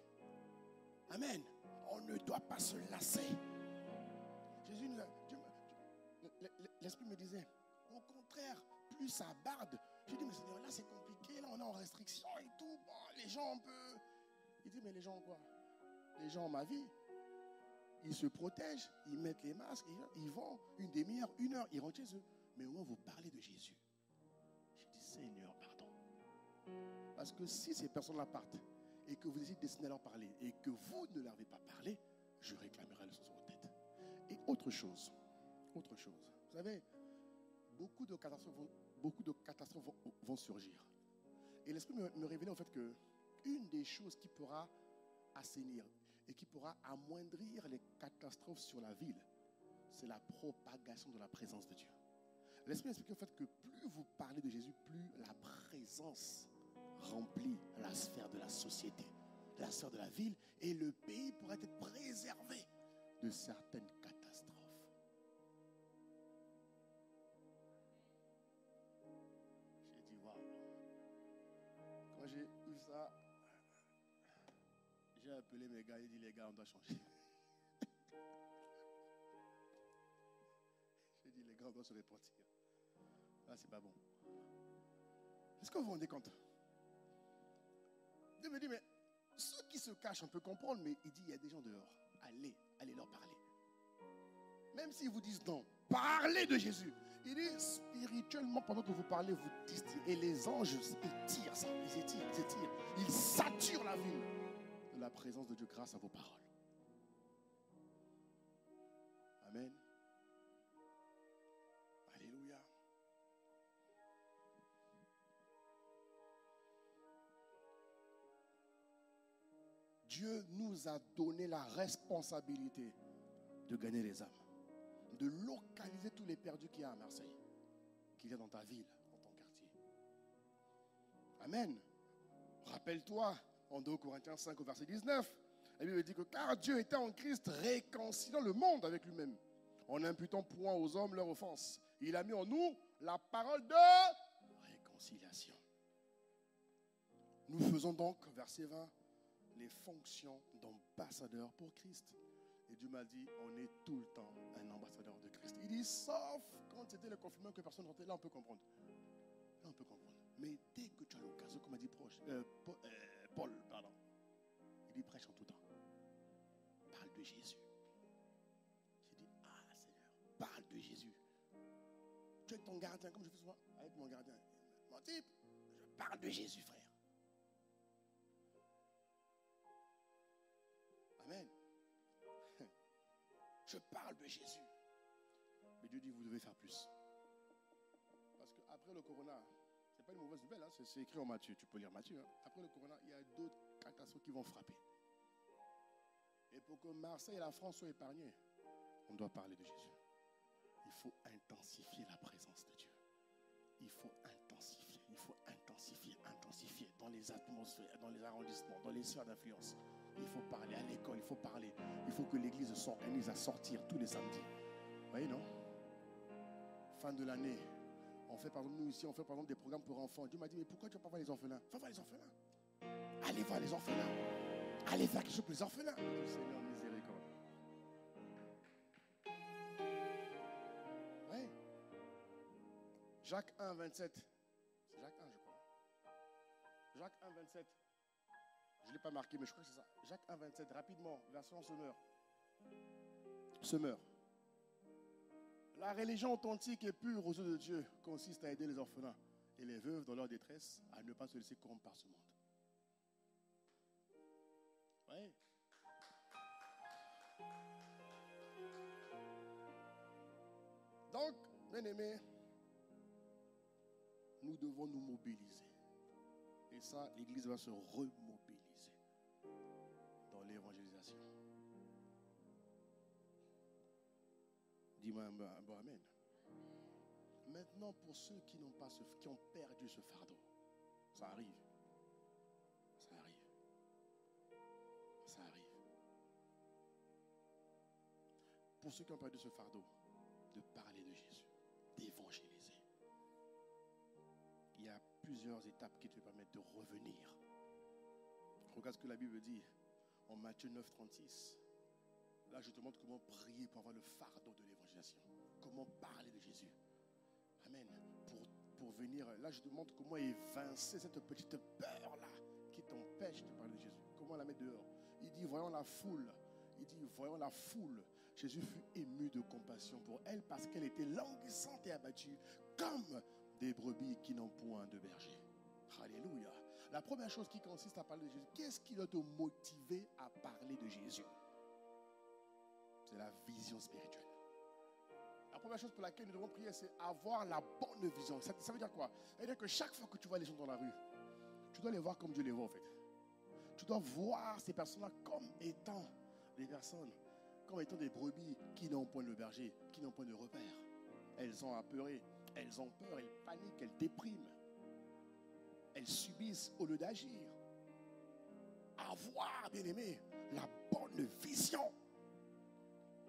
Amen. On ne doit pas se lasser. Jésus nous a... L'Esprit me disait, au contraire, plus ça barde. J'ai dit, mais Seigneur, là c'est compliqué, là on est en restriction et tout. Bon, les gens on peut... Il dit, mais les gens quoi? Les gens ont ma vie. Ils se protègent, ils mettent les masques, ils vont une demi-heure, 1 heure, ils rentrent chez eux. Mais au moins vous parlez de Jésus. J'ai dit, Seigneur, pardon. Parce que si ces personnes-là partent et que vous essayez de destiner à leur parler et que vous ne leur avez pas parlé, je réclamerai le sang sur votre tête. Et autre chose. Vous savez, beaucoup de catastrophes vont surgir. Et l'Esprit me révélait en fait que une des choses qui pourra assainir et qui pourra amoindrir les catastrophes sur la ville, c'est la propagation de la présence de Dieu. L'Esprit explique en fait que plus vous parlez de Jésus, plus la présence remplit la sphère de la société, la sphère de la ville, et le pays pourra être préservé de certaines catastrophes. J'ai dit waouh. Quand j'ai eu ça, j'ai appelé mes gars et dit les gars, on doit changer. J'ai dit les gars, on doit se repentir. Là, c'est pas bon. Est-ce que vous vous rendez compte? Dieu me dit, mais ceux qui se cachent, on peut comprendre, mais il dit, il y a des gens dehors. Allez leur parler. Même s'ils vous disent non, parlez de Jésus. Il dit, spirituellement, pendant que vous parlez, vous distillez. Et les anges, ils tirent ça, ils étirent. Ils saturent la ville de la présence de Dieu grâce à vos paroles. Amen. Alléluia. Dieu nous a donné la responsabilité de gagner les âmes, de localiser tous les perdus qu'il y a à Marseille, qu'il y a dans ta ville, dans ton quartier. Amen. Rappelle-toi, en 2 Corinthiens 5 au verset 19, la Bible dit que car Dieu était en Christ réconciliant le monde avec lui-même, en n'imputant point aux hommes leur offense. Il a mis en nous la parole de réconciliation. Nous faisons donc, verset 20, les fonctions d'ambassadeur pour Christ. Et Dieu m'a dit, on est tout le temps un ambassadeur de Christ. Il dit, sauf quand c'était le confinement que personne ne rentrait, là on peut comprendre. Mais dès que tu as l'occasion, comme a dit Paul, il dit, prêche en tout temps. Parle de Jésus. J'ai dit, Seigneur, parle de Jésus. Tu es ton gardien, comme je fais souvent avec mon gardien. Mon type, je parle de Jésus, frère. de Jésus. Mais Dieu dit, vous devez faire plus. Parce qu'après le corona, ce n'est pas une mauvaise nouvelle, hein, c'est écrit en Matthieu, tu peux lire Matthieu. Hein. Après le corona, il y a d'autres catastrophes qui vont frapper. Et pour que Marseille et la France soient épargnés, on doit parler de Jésus. Il faut intensifier la présence de Dieu. Il faut intensifier dans les atmosphères, dans les arrondissements, dans les sphères d'influence. Il faut parler à l'école, il faut parler. Il faut que l'église s'organise à sortir tous les samedis. Vous voyez, non? Fin de l'année, on fait par exemple, nous ici, on fait par exemple des programmes pour enfants. Dieu m'a dit, mais pourquoi tu ne vas pas voir les orphelins? Va voir les orphelins. Allez voir les orphelins. Allez faire quelque chose pour les orphelins. Seigneur, miséricorde. Oui. Jacques 1, 27. C'est Jacques 1, je crois. Jacques 1, 27. Je ne l'ai pas marqué, mais je crois que c'est ça. Jacques 1, 27, rapidement, version semeur. Semeur. La religion authentique et pure aux yeux de Dieu consiste à aider les orphelins et les veuves dans leur détresse à ne pas se laisser corrompre par ce monde. Oui. Donc, bien-aimés, nous devons nous mobiliser. Et ça, l'Église va se remobiliser dans l'évangélisation. Dis-moi un bon amen. Maintenant, pour ceux qui n'ont pas qui ont perdu ce fardeau, ça arrive. Ça arrive. Ça arrive. Pour ceux qui ont perdu ce fardeau, de parler de Jésus, d'évangéliser. Il y a plusieurs étapes qui te permettent de revenir. Regarde ce que la Bible dit en Matthieu 9, 36. Là, je te montre comment prier pour avoir le fardeau de l'évangélisation. Comment parler de Jésus. Amen. Pour venir, là, je te montre comment évincer cette petite peur-là qui t'empêche de parler de Jésus. Comment la mettre dehors. Il dit, voyons la foule. Il dit, voyons la foule. Jésus fut ému de compassion pour elle parce qu'elle était languissante et abattue comme des brebis qui n'ont point de berger. Alléluia. La première chose qui consiste à parler de Jésus, qu'est-ce qui doit te motiver à parler de Jésus? C'est la vision spirituelle. La première chose pour laquelle nous devons prier, c'est avoir la bonne vision. Ça veut dire quoi? Ça veut dire que chaque fois que tu vois les gens dans la rue, tu dois les voir comme Dieu les voit en fait. Tu dois voir ces personnes-là comme étant des personnes, comme étant des brebis qui n'ont point de berger, qui n'ont point de repère. Elles sont apeurées, elles ont peur, elles paniquent, elles dépriment. Elles subissent au lieu d'agir. Avoir, bien aimé, la bonne vision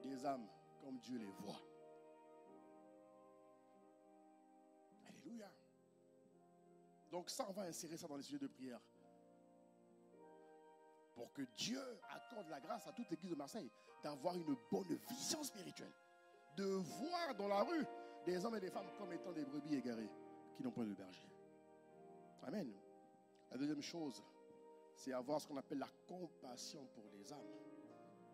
des âmes comme Dieu les voit. Alléluia. Donc ça, on va insérer ça dans les sujets de prière. Pour que Dieu accorde la grâce à toute l'église de Marseille d'avoir une bonne vision spirituelle. De voir dans la rue des hommes et des femmes comme étant des brebis égarées qui n'ont point de berger. Amen. La deuxième chose, c'est avoir ce qu'on appelle la compassion pour les âmes.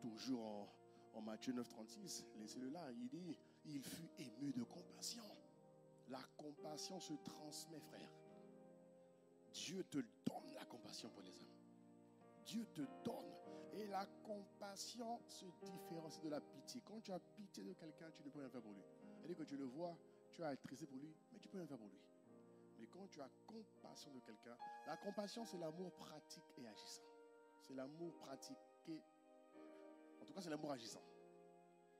Toujours en Matthieu 9, 36, laissez-le là, il dit, il fut ému de compassion. La compassion se transmet, frère. Dieu te donne la compassion pour les âmes. Dieu te donne. Et la compassion se différencie de la pitié. Quand tu as pitié de quelqu'un, tu ne peux rien faire pour lui. C'est-à-dire que tu le vois, tu as attristé pour lui, mais tu ne peux rien faire pour lui. Mais quand tu as compassion de quelqu'un, la compassion, c'est l'amour pratique et agissant. C'est l'amour pratiqué. En tout cas, c'est l'amour agissant.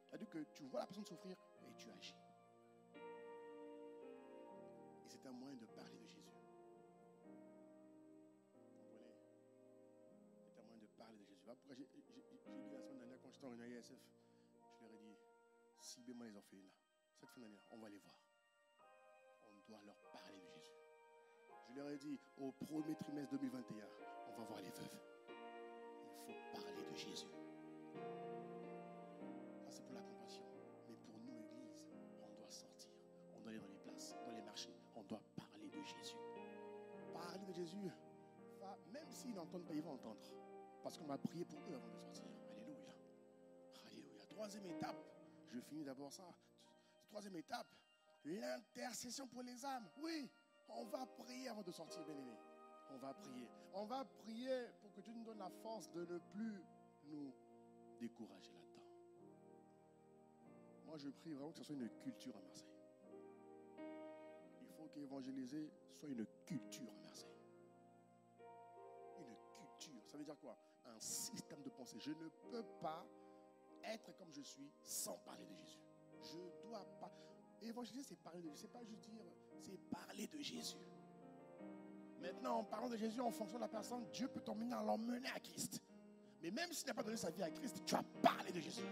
C'est-à-dire que tu vois la personne souffrir et tu agis. Et c'est un moyen de parler de Jésus. Vous comprenez? C'est un moyen de parler de Jésus. Pourquoi j'ai dit la semaine dernière, quand j'étais en réunion ISF, je leur ai dit, ciblez-moi les orphelins là. Cette fin d'année, on va les voir. On doit leur parler de Jésus. Je leur ai dit, au premier trimestre 2021, on va voir les veuves. Il faut parler de Jésus. Ça, c'est pour la compassion. Mais pour nous, Église, on doit sortir. On doit aller dans les places, dans les marchés. On doit parler de Jésus. Parler de Jésus, même s'ils n'entendent pas, ils vont entendre. Parce qu'on va prier pour eux avant de sortir. Alléluia. Alléluia. Troisième étape, je finis d'abord ça. Troisième étape, l'intercession pour les âmes. Oui, on va prier avant de sortir, bien-aimés. On va prier. On va prier pour que Dieu nous donne la force de ne plus nous décourager là-dedans. Moi, je prie vraiment que ce soit une culture à Marseille. Il faut qu'évangéliser soit une culture à Marseille. Une culture, ça veut dire quoi? Un système de pensée. Je ne peux pas être comme je suis sans parler de Jésus. Je ne dois pas. Évangéliser, c'est parler de Jésus. C'est pas juste dire, c'est parler de Jésus. Maintenant, en parlant de Jésus, en fonction de la personne, Dieu peut t'emmener à l'emmener à Christ. Mais même s'il n'a pas donné sa vie à Christ, tu as parlé de Jésus.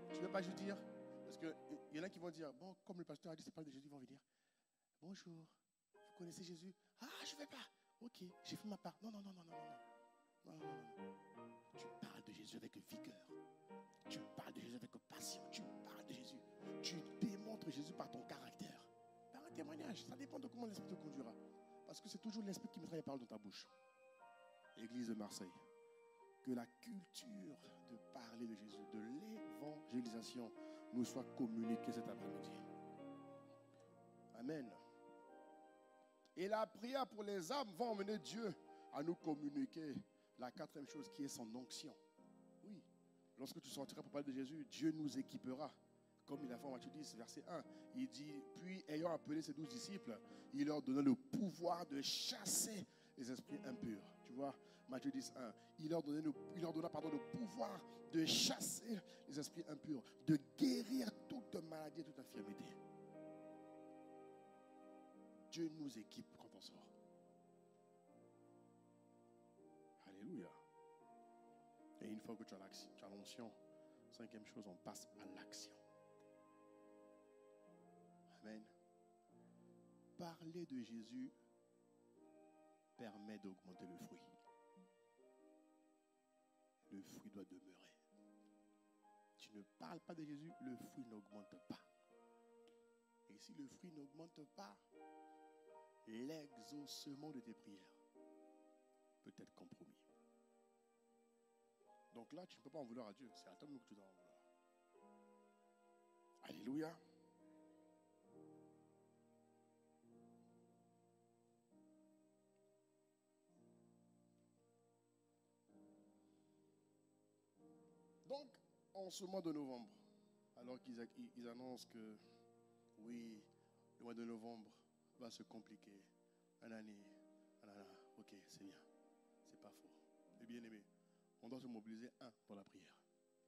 Tu ne veux pas juste dire, parce qu'il y en a qui vont dire, bon, comme le pasteur a dit, c'est parler de Jésus, ils vont venir. Bonjour, vous connaissez Jésus? Ah, je ne vais pas. Ok, j'ai fait ma part. Non. Tu parles de Jésus avec vigueur. Tu parles de Jésus avec passion. Tu parles de Jésus. Tu démontres Jésus par ton caractère. Par un témoignage. Ça dépend de comment l'Esprit te conduira. Parce que c'est toujours l'Esprit qui mettra les paroles dans ta bouche. Église de Marseille. Que la culture de parler de Jésus, de l'évangélisation, nous soit communiquée cet après-midi. Amen. Et la prière pour les âmes va emmener Dieu à nous communiquer la quatrième chose qui est son onction. Oui, lorsque tu sortiras pour parler de Jésus, Dieu nous équipera. Comme il a fait en Matthieu 10, verset 1. Il dit, puis ayant appelé ses 12 disciples, il leur donna le pouvoir de chasser les esprits impurs. Tu vois, Matthieu 10, 1. Il leur donna le pouvoir de chasser les esprits impurs, de guérir toute maladie et toute infirmité. Dieu nous équipe quand on sort. Alléluia. Et une fois que tu as l'onction, cinquième chose, on passe à l'action. Amen. Parler de Jésus permet d'augmenter le fruit. Le fruit doit demeurer. Tu ne parles pas de Jésus, le fruit n'augmente pas. Et si le fruit n'augmente pas, l'exaucement de tes prières peut être compromis. Donc là, tu ne peux pas en vouloir à Dieu. C'est à toi que tu dois en vouloir. Alléluia. Donc, en ce mois de novembre, alors qu'ils annoncent que, oui, le mois de novembre va se compliquer, ok, c'est bien, c'est pas faux. Et bien aimé, on doit se mobiliser, dans la prière.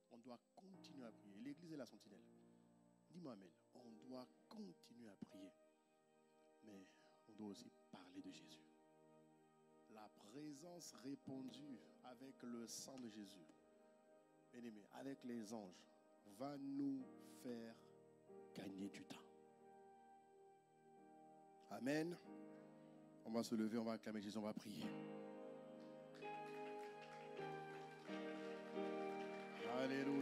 On doit continuer à prier. L'église est la sentinelle. Dis-moi amen. On doit continuer à prier. Mais on doit aussi parler de Jésus. La présence répandue avec le sang de Jésus, bien-aimé, avec les anges, va nous faire gagner du temps. Amen. On va se lever, on va acclamer Jésus, on va prier. Alléluia.